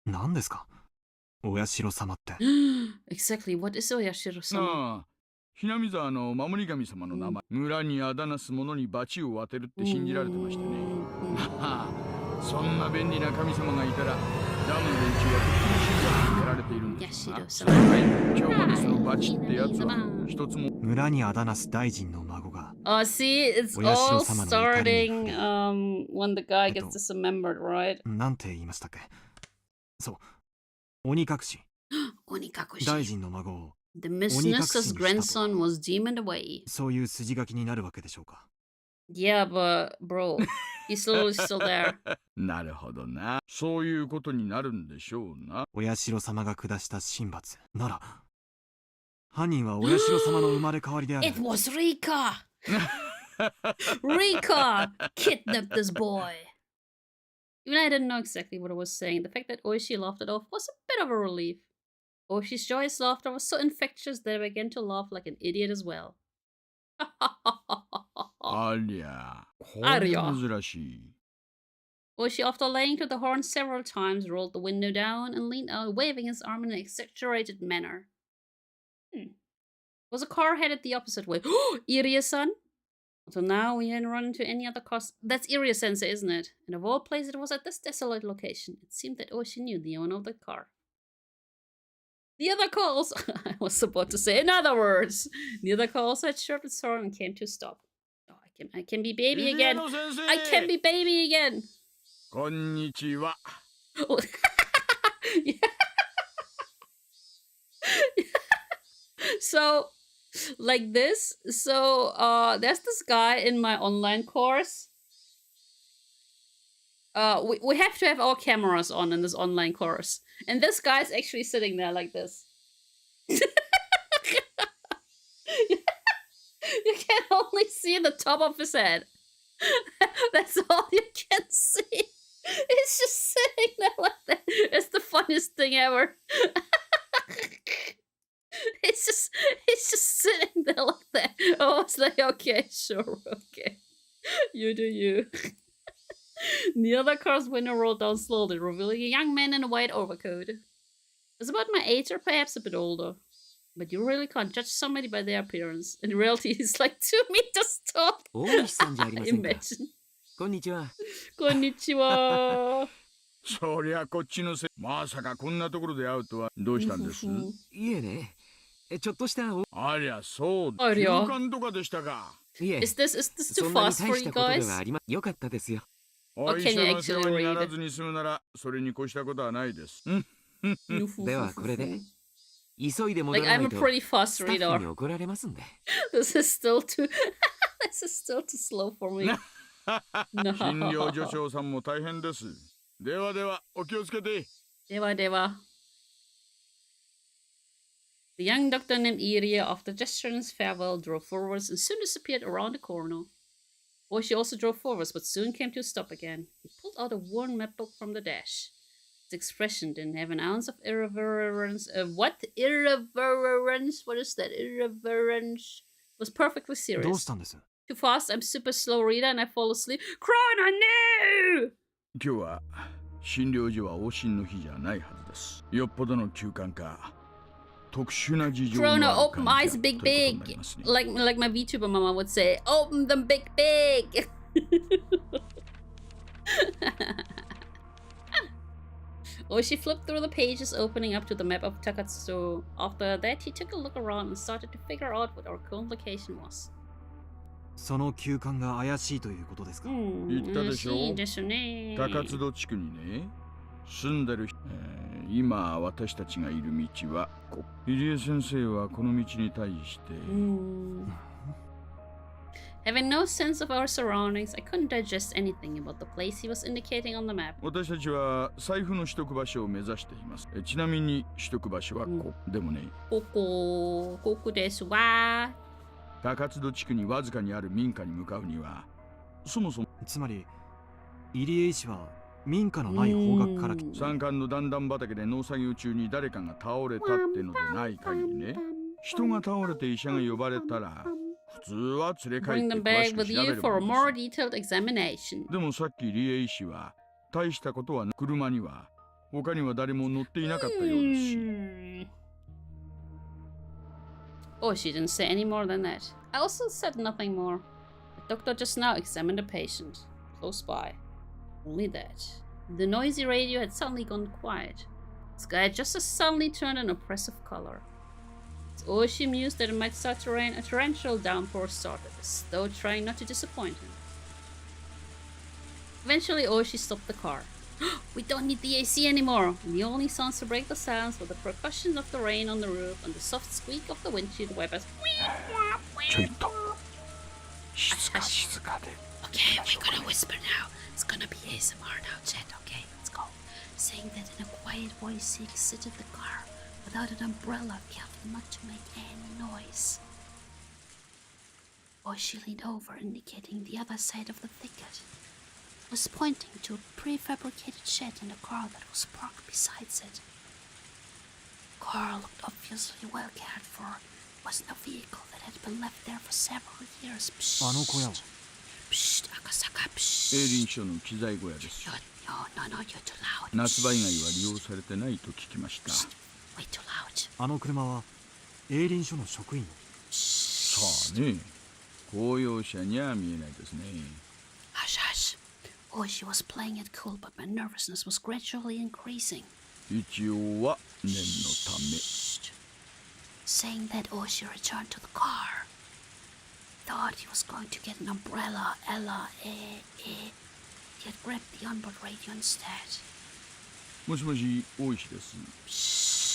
C: 何ですかお社様って。
A: Exactly, what is Oyashiro-sama?
B: ひなみ沢の守り神様の名前、村にあだなす者に罰を当てるって信じられてましてね。そんな便利な神様がいたら、ダムの連中は不謹慎だとやられているんですが、今日までその罰ってやつは一つも。
C: 村にあだなす大臣の孫が。
A: See, it's all starting when the guy gets dismembered, right?
C: なんて言いましたっけ。そう、鬼隠し。
A: 鬼隠し。
C: 大臣の孫を。
A: The mistress's grandson was demoned away.
C: そういう筋書きになるわけでしょうか。
A: Yeah, but bro, he's still there.
B: なるほどな。そういうことになるんでしょうな。
C: お社様が下した神罰なら、犯人はお社様の生まれ変わりである。
A: It was Rika. Rika kidnapped this boy. Even I didn't know exactly what I was saying. The fact that Oishi laughed it off was a bit of a relief. Oishi's joyous laughter was so infectious that I began to laugh like an idiot as well.
B: ありゃ、これ珍しい。
A: Oishi, after laying to the horn several times, rolled the window down and leaned out, waving his arm in an exaggerated manner. Was a car headed the opposite way? Iria-san? So now we hadn't run into any other cars. That's Iria-sensei, isn't it? And of all places, it was at this desolate location. It seemed that Oishi knew the owner of the car. The other car also, I was about to say, in other words, the other car also had shortened sorrow and came to a stop. Oh, I can be baby again. I can be baby again.
B: こんにちは。
A: Oh. Yeah. So, like this. So, there's this guy in my online course. we have to have our cameras on in this online course. And this guy's actually sitting there like this. You can only see the top of his head. That's all you can see. He's just sitting there like that. It's the funniest thing ever. He's just sitting there like that. I was like, okay, sure, okay. You do you. The other car's window rolled down slowly, revealing a young man in a white overcoat. It's about my age or perhaps a bit older. But you really can't judge somebody by their appearance. In reality, he's like 2 meters tall. Imagine.
C: こんにちは。
A: こんにちは。
B: そりゃこっちのせい。まさかこんなところで会うとは。どうしたんです？
C: いえね。ちょっとした。
B: ありゃそうだ。
A: ありゃ。
B: 休館とかでしたか。
C: いえ。
A: Is this too fast for you guys?
C: よかったですよ。
B: お医者の世話にならずに済むならそれに越したことはないです。
C: ではこれで。急いで戻ら
A: Like
C: ない
A: I'm a
C: と
A: pretty fast
C: スタッフ
A: reader.
C: に怒られますんで。
A: This is still too slow for me.
B: 診療所長さんも大変です。ではではお気をつけて。
A: ではでは。The young doctor named Iria, after gesturing his farewell, drove forwards and soon disappeared around the corner. Oishi also drove forwards, but soon came to a stop again. He pulled out a worn map book from the dash. His expression didn't have an ounce of irreverence. What? Irreverence? What is that? Irreverence? It was perfectly serious.
C: どうしたんです？
A: Too fast, I'm super slow reader and I fall asleep. Krona, no!
B: 今日は診療所は往診の日じゃないはずです。よっぽどの休館か。特殊な事情がある
A: Krona,
B: か
A: open eyes big big. Like my VTuber mama would say, open them big big. Oishi flipped through the pages, opening up to the map of Takatsu. After that, he took a look around and started to figure out what our current location was.
C: その休館が怪しいということですか？
B: 言ったでしょ。高津戸地区にね、住んでる、今私たちがいる道はこ。入江先生はこの道に対して。
A: Having no sense of our surroundings, I couldn't digest anything about the place he was indicating on the map.
B: 私たちは財布の取得場所を目指しています。ちなみに取得場所はここ。でもね。
A: ここですわ。
B: 高津戸地区にわずかにある民家に向かうには、そもそも
C: つまり入江医師は民家のない方角から
B: 山間の段々畑で農作業中に誰かが倒れたってのでない限りね。人が倒れて医者が呼ばれたら。普通は連れ帰って詳しく調べるものです。でもさっきリエ医師は大したことは車には他には誰も乗っていなかったようですし。
A: Oh, she didn't say any more than that. I also said nothing more. The doctor just now examined a patient close by. Only that. The noisy radio had suddenly gone quiet. The sky had just as suddenly turned an oppressive color. Oishi mused that it might start to rain. A torrential downpour started, as though trying not to disappoint him. Eventually, Oishi stopped the car. We don't need the AC anymore! And the only sounds to break the silence were the percussion of the rain on the roof and the soft squeak of the windshield wipers. Okay, we're gonna whisper now. It's gonna be ASMR now, chat. Okay, let's go. Saying that in a quiet voice, he exited the car. Without an umbrella, careful not to make any noise. Oishi leaned over, indicating the other side of the thicket. He was pointing to a prefabricated shed and a car that was parked beside it. The car looked obviously well cared for. It wasn't a vehicle that had been left there for several years. Psst. Psst, Akasaka, psst.
B: 営林署の機材小屋です。
A: No, you're too loud.
B: 夏場以外は利用されてないと聞きました。
A: Way too loud.
C: あの車は営林署の職員。
B: さあね、公用車には見えないですね。
A: Hush, hush. Oishi was playing it cool, but my nervousness was gradually increasing.
B: 一応は念のため。
A: Saying that Oishi returned to the car. Thought he was going to get an umbrella. He had grabbed the onboard radio instead.
B: もしもし、大石です。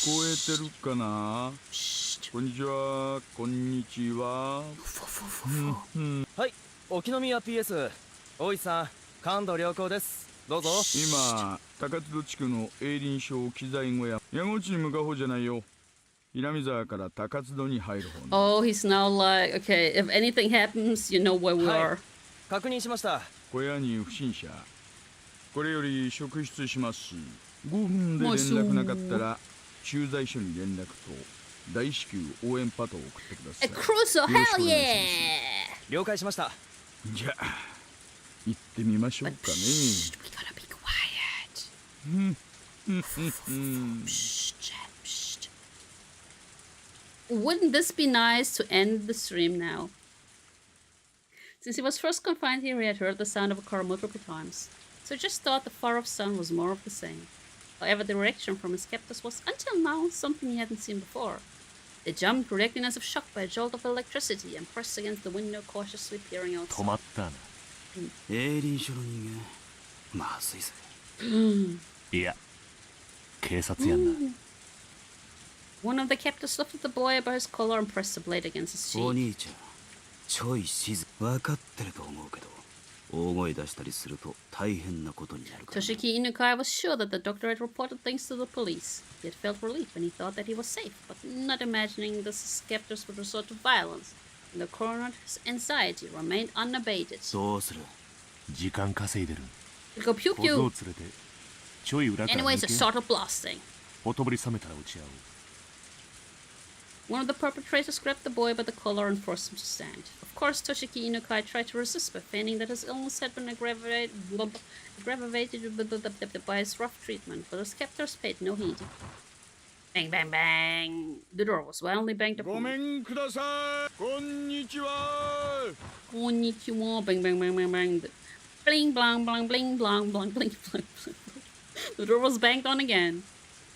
B: 聞こえてるかな？こんにちは、こんにちは。
L: はい、沖宮 PS。大石さん、感度良好です。どうぞ。
B: 今、高津戸地区の営林省機材小屋、矢後地に向かう方じゃないよ。南沢から高津戸に入る方。
A: Oh, he's now like, okay, if anything happens, you know where we are.
L: 確認しました。
B: 小屋に不審者。これより職質しますし、5分で連絡なかったら駐在所に連絡と大至急応援パトを送ってください。
A: Crusoe, hell yeah!
L: 了解しました。
B: じゃあ行ってみましょうかね。
A: We gotta be quiet. Wouldn't this be nice to end the stream now? Since he was first confined here, he had heard the sound of a car multiple times, so he just thought the far-off sound was more of the same. However, the reaction from his captors was, until now, something he hadn't seen before. They jumped, reacting as if shocked by a jolt of electricity, and pressed against the window, cautiously peering outside.
H: 止まったな。
F: 営林署の人間、まずいぜ。
H: いや、警察やんな。
A: One of the captors lifted the boy by his collar and pressed the blade against his cheek.
F: お兄ちゃん、ちょい静か。分かってると思うけど、大声出したりすると大変なことになるから。
A: Toshiki Inukai was sure that the doctor had reported things to the police. He had felt relief when he thought that he was safe, but not imagining that his captors would resort to violence. And the coroner's anxiety remained unabated.
F: どうする？
H: 時間稼いでる。
A: He'll go pew
H: 小僧
A: pew.
H: 連れてちょい裏から
A: Anyways,
H: 抜
A: it
H: け。
A: started blasting.
H: ほとぼり冷めたら打ち合おう。
A: One of the perpetrators grabbed the boy by the collar and forced him to stand. Of course, Toshiki Inukai tried to resist by feigning that his illness had been aggravated by his rough treatment, but his captors paid no heed. Bang, bang, bang! The door was violently banged upon.
B: ごめんください。こんにちは。
A: Konnichiwa! Bang, bang, bang, bang, bang! Bling, blang, blang, bling, blang, blang, bling, blang. The door was banged on again.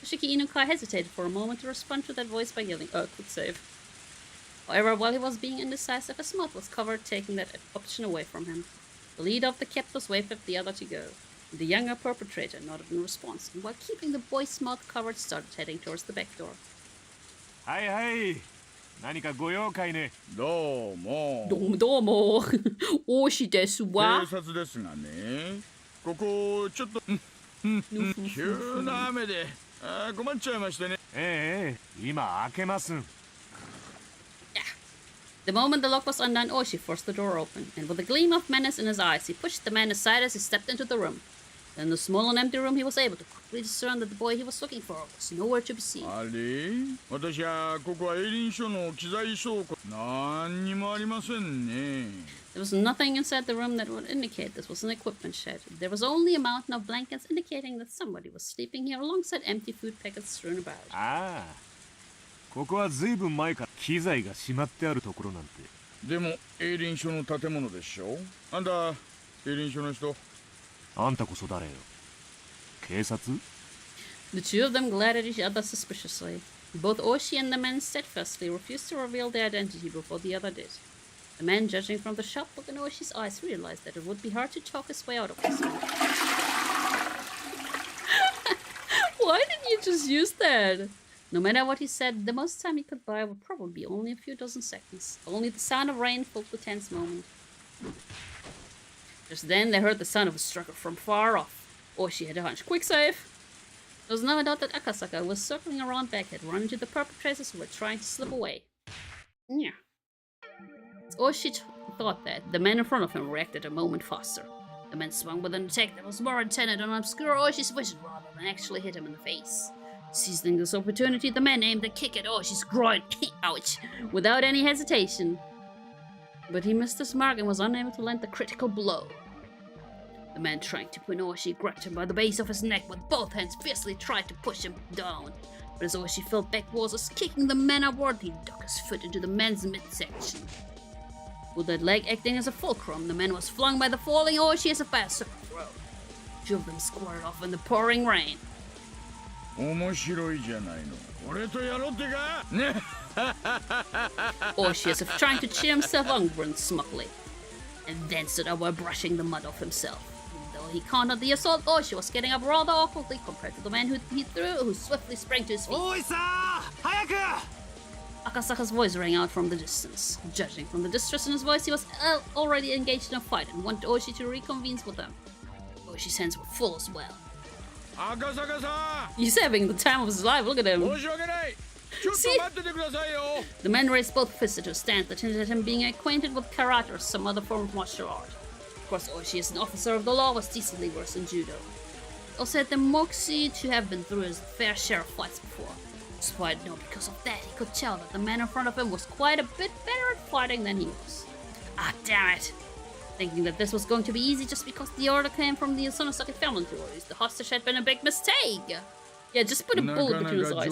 A: Toshiki Inukai hesitated for a moment to respond to that voice by yelling, quick save. However, while he was being indecisive, his mouth was covered, taking that option away from him. The leader of the captors waved at the other to go. The younger perpetrator nodded in response, and while keeping the boy's mouth covered, started heading towards the back door.
H: はいはい。何かご用かいね。
B: どうも。
A: どうもどうも。おしですわ。
B: 警察ですがね。ここちょっと急な雨で困っちゃいましてね。
H: ええ、今開けます。
A: The moment the lock was undone, Oshi forced the door open, and with a gleam of menace in his eyes, he pushed the man aside as he stepped into the room. In the small and empty room, he was able to quickly discern that the boy he was looking for was nowhere to be seen.
B: あれ？私はここは営林署の機材倉庫。何にもありませんね。
A: There was nothing inside the room that would indicate this was an equipment shed. There was only a mountain of blankets indicating that somebody was sleeping here alongside empty food packets strewn about.
H: ああ。ここはずいぶん前から機材がしまってあるところなんて。
B: でも営林署の建物でしょ。あんた営林署の人。
H: あんたこそ誰よ。警察？
A: The two of them glared at each other suspiciously. Both Oshi and the man steadfastly refused to reveal their identity before the other did. The man, judging from the sharp look in Oshi's eyes, realized that it would be hard to talk his way out of this one. Why didn't you just use that? No matter what he said, the most time he could buy would probably be only a few dozen seconds. Only the sound of rain filled the tense moment. Just then, they heard the sound of a struggle from far off. Oshi had a hunch. Quick save! There was no doubt that Akasaka was circling around back, had run into the perpetrators who were trying to slip away. Yeah. As Oshi thought that, the man in front of him reacted a moment faster. The man swung with an attack that was more intended on obscure Oshi's vision rather than actually hit him in the face. Seizing this opportunity, the man aimed a kick at Oshi's groin. Ouch! Without any hesitation. But he missed his mark and was unable to land the critical blow. The man trying to pin Oshi grabbed him by the base of his neck with both hands, fiercely tried to push him down. But as Oshi fell backwards, as kicking the man upward, he dug his foot into the man's midsection. With that leg acting as a fulcrum, the man was flung by the falling Oshi as if by a circle throw. Two of them squared off in the pouring rain.
B: 面白いじゃないの。俺とやろうってか。ね。
A: Oshi, as if trying to cheer himself on, grinned smugly, and then stood up while brushing the mud off himself. Though he countered the assault, Oshi was getting up rather awkwardly compared to the man who he threw, who swiftly sprang to his feet. Akasaka's voice rang out from the distance. Judging from the distress in his voice, he was already engaged in a fight and wanted Oshi to reconvene with them. Oshi's hands were full as well.
B: Akasaka-san!
A: He's having the time of his life, look at him. See? The man raised both fists to a stance that hinted at him being acquainted with karate or some other form of martial art. Of course, Oshi, as an officer of the law, was decently worse in judo. Also had the moxie to have been through his fair share of fights before. Despite no, because of that, he could tell that the man in front of him was quite a bit better at fighting than he was. Ah, damn it! Thinking that this was going to be easy just because the order came from the Sonosaki family authorities, the hostage had been a big mistake. Yeah, just put a bullet between his eyes.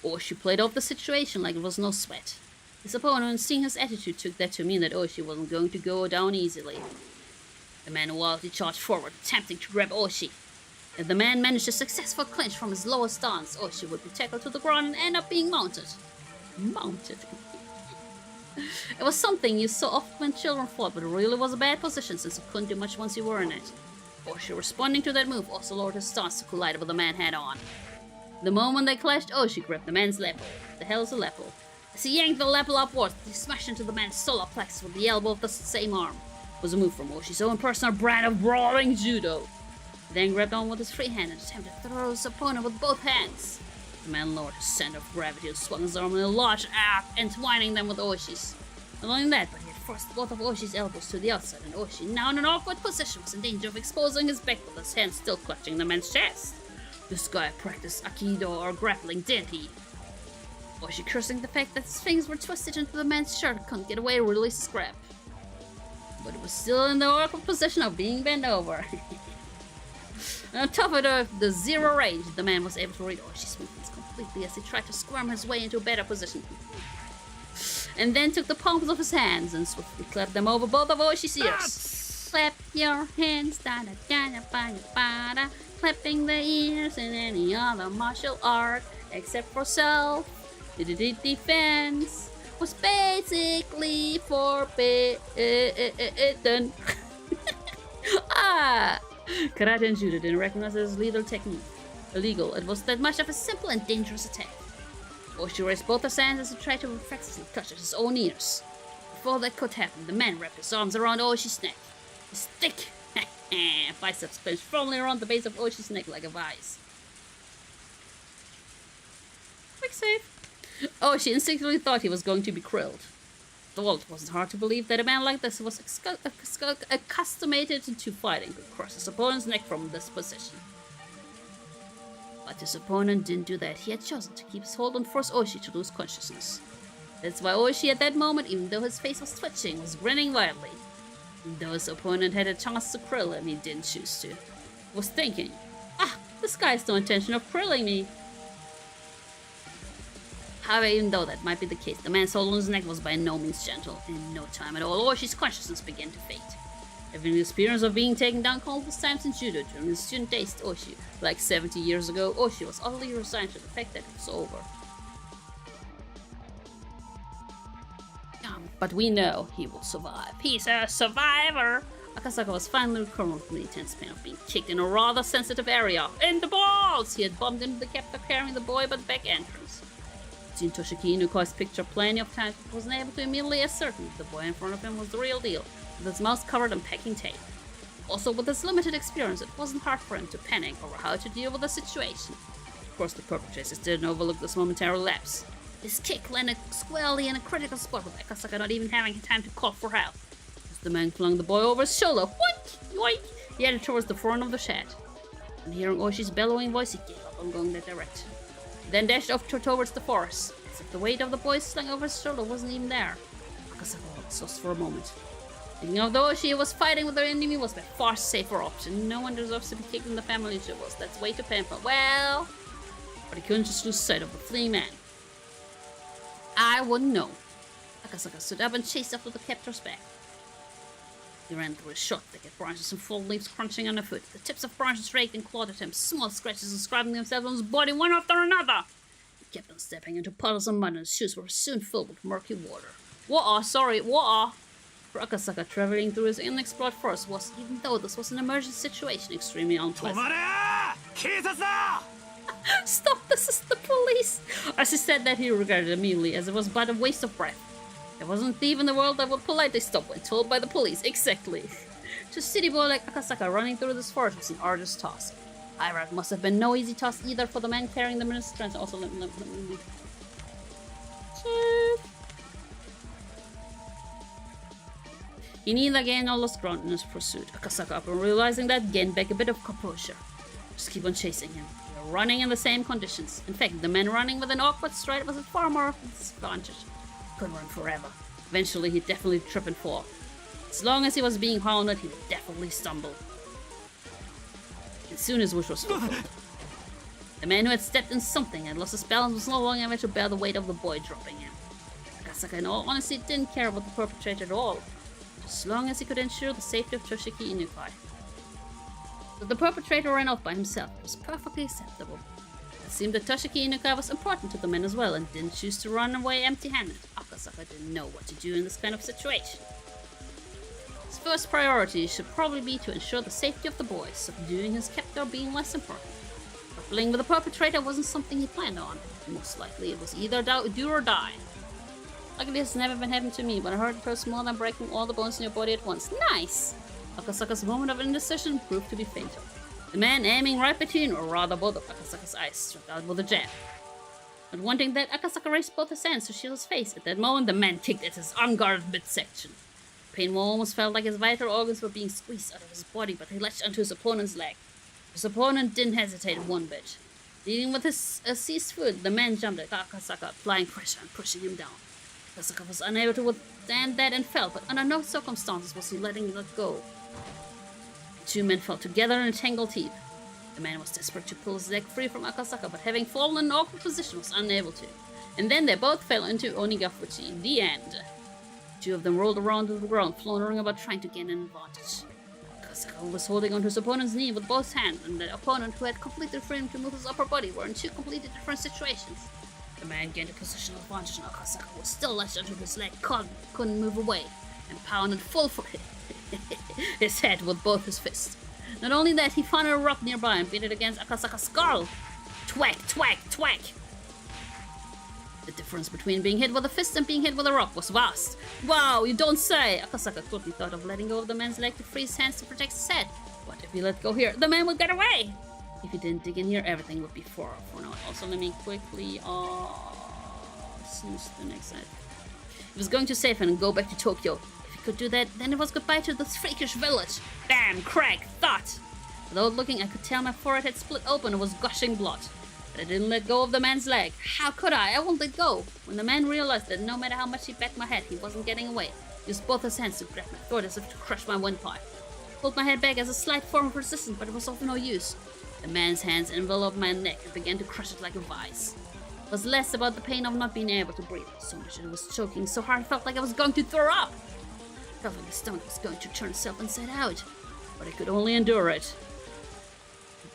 A: Oshi played off the situation like it was no sweat. His opponent, seeing his attitude, took that to mean that Oshi wasn't going to go down easily. The man wildly charged forward, attempting to grab Oshi. If the man managed a successful clinch from his lower stance, Oshi would be tackled to the ground and end up being mounted. Mounted. It was something you saw often when children fought, but it really was a bad position since you couldn't do much once you were in it. Oshi, responding to that move, also lowered his stance to collide with the man head on. The moment they clashed, Oshi grabbed the man's lapel. The hell is a lapel? As he yanked the lapel upwards, he smashed into the man's solar plexus with the elbow of the same arm. It was a move from Oshi's own personal brand of brawling judo. He then grabbed on with his free hand and attempted to throw his opponent with both hands. The man lowered his center of gravity and swung his arm in a large arc, entwining them with Oshi's. Not only that, but he had forced both of Oshi's elbows to the outside, and Oshi, now in an awkward position, was in danger of exposing his back with his hand still clutching the man's chest. This guy practiced Aikido or grappling, didn't he? Oshi, cursing the fact that his fingers were twisted into the man's shirt, couldn't get away to release his grab. But it was still in the awkward position of being bent over. And on top of the zero range, the man was able to read Oshi's movements completely as he tried to squirm his way into a better position. And then took the palms of his hands and swiftly clapped them over both of Oshi's ears. Clap your hands, da-da-da-da-ba-da-ba-da. Clapping the ears in any other martial art except for self-defense was basically forbidden. Karate and judo didn't recognize it as lethal technique. Illegal, it was that much of a simple and dangerous attack. Oshi raised both his hands as he tried to reflexively clutch at his own ears. Before that could happen, the man wrapped his arms around Oshi's neck. His thick biceps clenched firmly around the base of Oshi's neck like a vice. Quick save. Oshi instinctively thought he was going to be krilled. Though it wasn't hard to believe that a man like this was accustomed to fighting could cross his opponent's neck from this position. But his opponent didn't do that. He had chosen to keep his hold and force Oshi to lose consciousness. That's why Oshi at that moment, even though his face was twitching, was grinning wildly. Even though his opponent had a chance to krill him, he didn't choose to. He was thinking, this guy has no intention of krilling me. However, even though that might be the case, the man's hold on his neck was by no means gentle. In no time at all, Oshi's consciousness began to fade. Having the experience of being taken down countless times in judo during his student days to Oshi, like 70 years ago, Oshi was utterly resigned to the fact that it was over. But we know he will survive. He's a survivor! Akasaka was finally recovering from the intense pain of being kicked in a rather sensitive area. In the balls! He had bumped into the captor carrying the boy by the back entrance. Seen Toshiki Inuko's picture plenty of times, but wasn't able to immediately ascertain that the boy in front of him was the real deal, with his mouth covered in packing tape. Also, with his limited experience, it wasn't hard for him to panic over how to deal with the situation. Of course, the perpetrators didn't overlook this momentary lapse. His kick landed squarely in a critical spot, with Akasaka not even having time to call for help. As the man flung the boy over his shoulder, "What? Yoink!" he headed towards the front of the shed. And hearing Oshi's bellowing voice, he gave up on going that direction. Then dashed off towards the forest, as if the weight of the boy slung over his shoulder wasn't even there. Akasaka was lost for a moment. Thinking of though she was fighting with her enemy was by far safer option. No one deserves to be kicked in the family jewels. That's way too painful. Well, but he couldn't just lose sight of the fleeing man. I wouldn't know. Akasaka stood up and chased after the captor's back. He ran through a short thicket, branches and full leaves crunching underfoot. The tips of branches raked and clawed at him, small scratches inscribing themselves on his body one after another. He kept on stepping into puddles of mud, and his shoes were soon filled with murky water. What? For Akasaka, traveling through his unexplored forest was, even though this was an emergency situation, extremely unpleasant. Stop, this is the police! As he said that, he regarded it immediately, as it was but a waste of breath. There wasn't a thief in the world that would politely stop when told by the police. Exactly. To a city boy like Akasaka, running through this forest was an arduous task. However, it must have been no easy task either for the man carrying the minister's strength. Also, let me... He neither gained nor lost ground in his pursuit. Akasaka, upon realizing that, gained back a bit of composure. Just keep on chasing him. They were running in the same conditions. In fact, the man running with an awkward stride was at far more of a disadvantage. He couldn't run forever. Eventually, he'd definitely trip and fall. As long as he was being hounded, he would definitely stumble. And soon his wish was fulfilled. The man who had stepped in something and lost his balance was no longer able to bear the weight of the boy dropping him. Akasaka, in all honesty, didn't care about the perpetrator at all, as long as he could ensure the safety of Toshiki Inukai. That the perpetrator ran off by himself was perfectly acceptable. It seemed that Toshiki Inukai was important to the men as well and didn't choose to run away empty-handed. Akasaka didn't know what to do in this kind of situation. His first priority should probably be to ensure the safety of the boy, subduing his captor being less important. Grappling with the perpetrator wasn't something he planned on. Most likely it was either do or die. Luckily, this has never been happened to me, but I heard it hurts more than breaking all the bones in your body at once. Nice! Akasaka's moment of indecision proved to be fatal. The man aiming right between, or rather both of Akasaka's eyes, struck out with a jab. Not wanting that, Akasaka raised both his hands to shield his face. At that moment, the man kicked at his unguarded midsection. Pain almost felt like his vital organs were being squeezed out of his body, but he latched onto his opponent's leg. His opponent didn't hesitate one bit. Leading with his seized foot, the man jumped at Akasaka, applying pressure and pushing him down. Akasaka was unable to withstand that and fell, but under no circumstances was he letting it go. The two men fell together in a tangled heap. The man was desperate to pull his leg free from Akasaka, but having fallen in an awkward position was unable to. And then they both fell into Onigafuchi. The end. Two of them rolled around on the ground, floundering about trying to gain an advantage. Akasaka was holding onto his opponent's knee with both hands, and the opponent, who had completely freedom to move his upper body, were in two completely different situations. The man gained a positional advantage, and Akasaka was still latched onto his leg, couldn't move away, and pounded full for his head with both his fists. Not only that, he found a rock nearby and beat it against Akasaka's skull. Twack, twack, twack! The difference between being hit with a fist and being hit with a rock was vast. Wow, you don't say! Akasaka quickly thought of letting go of the man's leg to free his hands to protect his head. What if he let go here? The man would get away! If he didn't dig in here, everything would be for now. Also, let me quickly snooze the next side. He was going to save him and go back to Tokyo. If he could do that, then it was goodbye to this freakish village. Bam! Crack! Thought! Without looking, I could tell my forehead had split open and was gushing blood. But I didn't let go of the man's leg. How could I? I won't let go. When the man realized that no matter how much he backed my head, he wasn't getting away, he used both his hands to grab my throat as if to crush my windpipe. Pulled my head back as a slight form of resistance, but it was of no use. The man's hands enveloped my neck and began to crush it like a vice. It was less about the pain of not being able to breathe, so much it was choking so hard I felt like I was going to throw up. I felt like my stomach was going to turn itself inside out, but I could only endure it.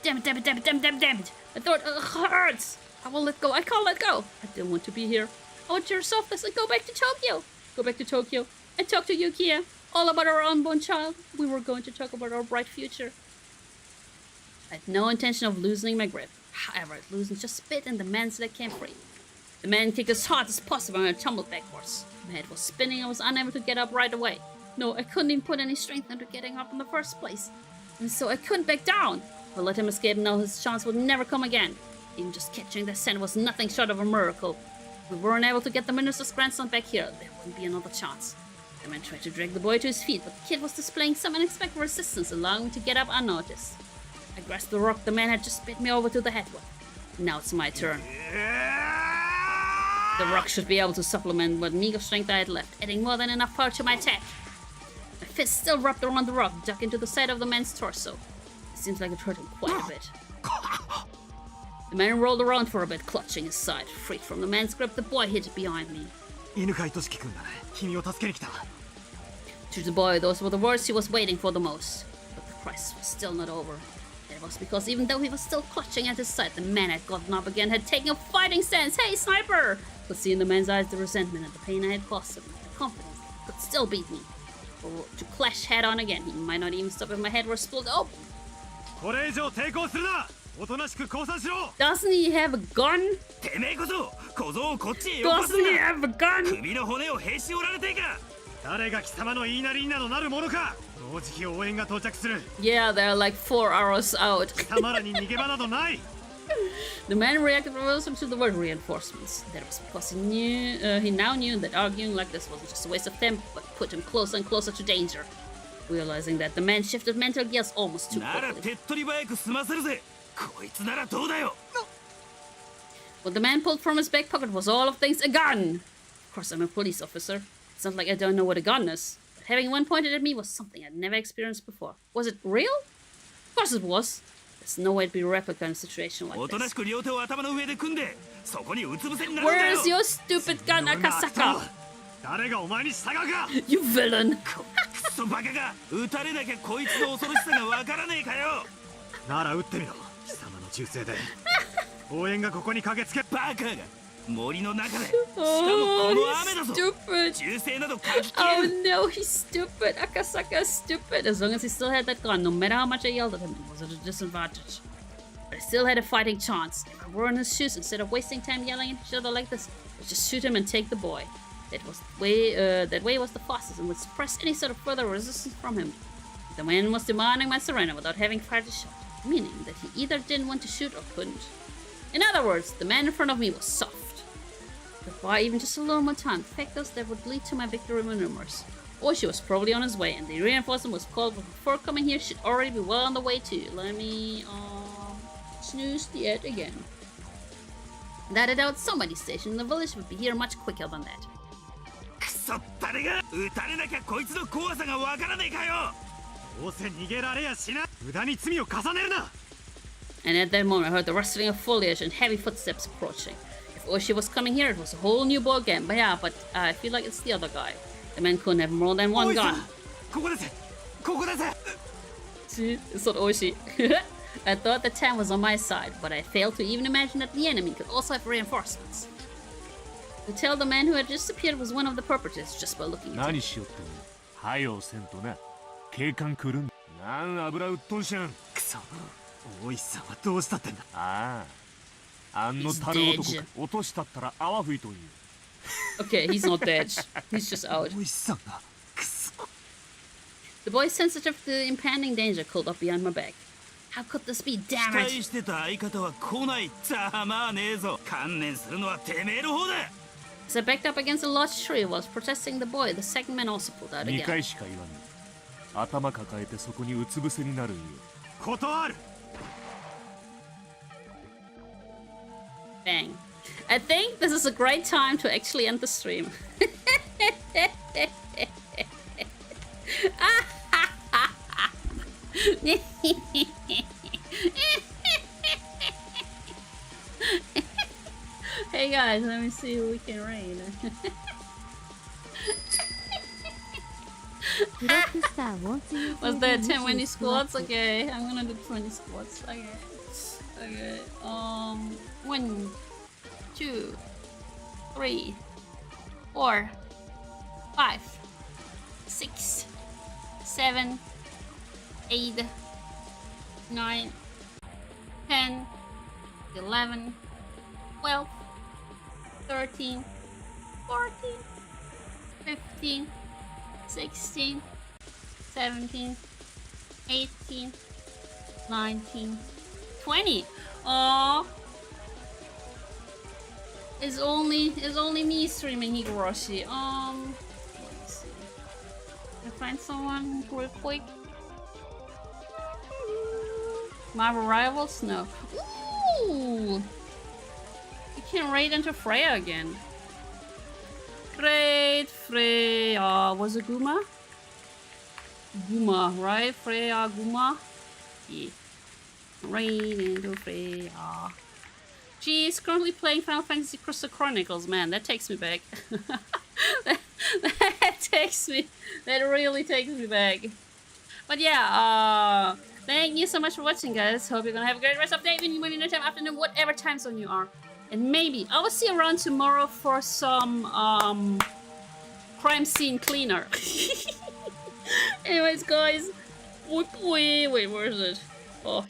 A: Damn it, damn it, damn it, damn it, damn it, damn it! My throat hurts! I won't let go, I can't let go! I didn't want to be here. I want your softness and go back to Tokyo! Go back to Tokyo and talk to Yukiya. All about our unborn child. We were going to talk about our bright future. I had no intention of loosening my grip. However, it loosened just a bit and the man's leg came free. The man kicked as hard as possible and I tumbled backwards. My head was spinning and I was unable to get up right away. No, I couldn't even put any strength into getting up in the first place. And so I couldn't back down. If I let him escape now, his chance would never come again. Even just catching the scent was nothing short of a miracle. If we weren't able to get the minister's grandson back here, there wouldn't be another chance. The man tried to drag the boy to his feet, but the kid was displaying some unexpected resistance, allowing me to get up unnoticed. I grasped the rock the man had just bit me over to the head with. Now it's my turn. The rock should be able to supplement what meager strength I had left, adding more than enough power to my attack. My fist still wrapped around the rock, dug into the side of the man's torso. It seems like it hurt him quite a bit. The man rolled around for a bit, clutching his side. Freed from the man's grip, the boy hid behind me. To the boy, those were the words he was waiting for the most. But the crisis was still not over. It was because even though he was still clutching at his side, the man had gotten up again, had taken a fighting stance. Hey, sniper! I could see in the man's eyes the resentment and the pain I had caused him, the confidence that he could still beat me. Or to clash head on again, he might not even stop if my head were split open. Doesn't he have a gun?
F: 小僧をこっちへよ
A: Doesn't
F: こす
A: he
F: な
A: have a gun?
F: 首の骨をへし折られていか
H: 誰が貴様の言いなりになどなるものか。同時期応援が到着する。
A: Yeah, they're like 4 hours out.
H: 貴様らに逃げ場などない。
A: The man reacted revulsively to the word reinforcements. That was because he now knew that arguing like this wasn't just a waste of time, but put him closer and closer to danger. Realizing that, the man shifted mental gears almost too
F: なら
A: quickly.
F: 手っ取り早く済ませるぜこいつならどうだよ
A: What the man pulled from his back pocket was all of things a gun. Of course, I'm a police officer. It's not like I don't know what a gun is. But having one pointed at me was something I'd never experienced before. Was it real? Of course it was. There's no way to be a replica in a situation like
F: おとなし
A: this.
F: く両手を頭の上で組んでそこにうつ伏せになるんだ
A: Where
F: よ
A: is your stupid gun, Akasaka?
H: 誰がお前に従うか。
A: You villain!
F: クソバカが撃たれなきゃこいつの恐ろしさがわからねえかよ
H: なら撃ってみろ。貴様の銃声で応援がここに駆けつけ。
F: バカが森の中でしかもこの雨だぞ
A: Stupid!
F: 銃声など書き消
A: Oh
F: える
A: no, he's stupid! Akasaka's stupid! As long as he still had that gun, no matter how much I yelled at him, it was at a disadvantage. But I still had a fighting chance. If I were in his shoes, instead of wasting time yelling at each other like this, I'd just shoot him and take the boy. That way was the fastest and would suppress any sort of further resistance from him. The man was demanding my surrender without having fired a shot, meaning that he either didn't want to shoot or couldn't. In other words, the man in front of me was soft. But why even just a little more time? The fact is that would lead to my victory maneuvers. Oshi was probably on his way, and the reinforcement was called before coming here should already be well on the way too. Let me snooze the ad again. That I doubt somebody stationed in the village would be here much quicker than that.
F: クソ誰が撃たれなきゃこいつの怖さがわからねえかよ
H: どうせ逃げられやしな。無駄に罪を重ねるな。
A: And at that moment, I heard the rustling of foliage and heavy footsteps approaching. If Oshi was coming here, it was a whole new ball game. But yeah, I feel like it's the other guy. The man couldn't have more than one gun.
F: ここですここです
A: See, it's not Oshi. I thought the time was on my side, but I failed to even imagine that the enemy could also have reinforcements. To tell the man who had just appeared was one of the perpetrators just by looking at him.
H: 何しよってもはよせんとな。警官来るん。なん油うっとんしゃん。くそ。大石さんはどうしたってんだ。ああ。あんの樽男か落としたったら泡吹いとんよ。
A: Okay, he's not dead. He's just out.
H: 大石さんが。くそ。
A: The boy, sensitive to the impending danger, curled up behind my back. How could this be?
F: 期
A: Damn
F: 待
A: it!
F: してた相方は来ないざまあねえぞ観念するのはてめえの方だ
A: As I backed up against a large tree while protesting the boy, the second man also pulled out
H: 2
A: again.
H: 回しか言わん。頭抱えてそこにうつ伏せになるんよ。断る。
A: Bang. I think this is a great time to actually end the stream. Hey guys, let me see who we can raid. Was there 10 20 squats? Okay, I'm gonna do 20 squats. Okay. Okay. 1, 2, 3, 4, 5, 6, 7, 8, 9, 10, 11, 12, 13, 14, 15, 16, 17, 18, 19, 20. Aww. It's only me streaming Higurashi. Let's see. Can I find someone real quick? Marvel Rivals? No. Ooh! You can raid into Freya again. Great Freya. Was it Guma? Guma, right? Freya Guma? Yeah. Raid into Freya. She's currently playing Final Fantasy Crystal Chronicles. Man, that takes me back. that really takes me back. But yeah, thank you so much for watching, guys. Hope you're gonna have a great rest of the day, evening, morning, nighttime, afternoon, whatever time zone you are. And maybe I will see you around tomorrow for some crime scene cleaner. Anyways, guys, wait, where is it? Oh.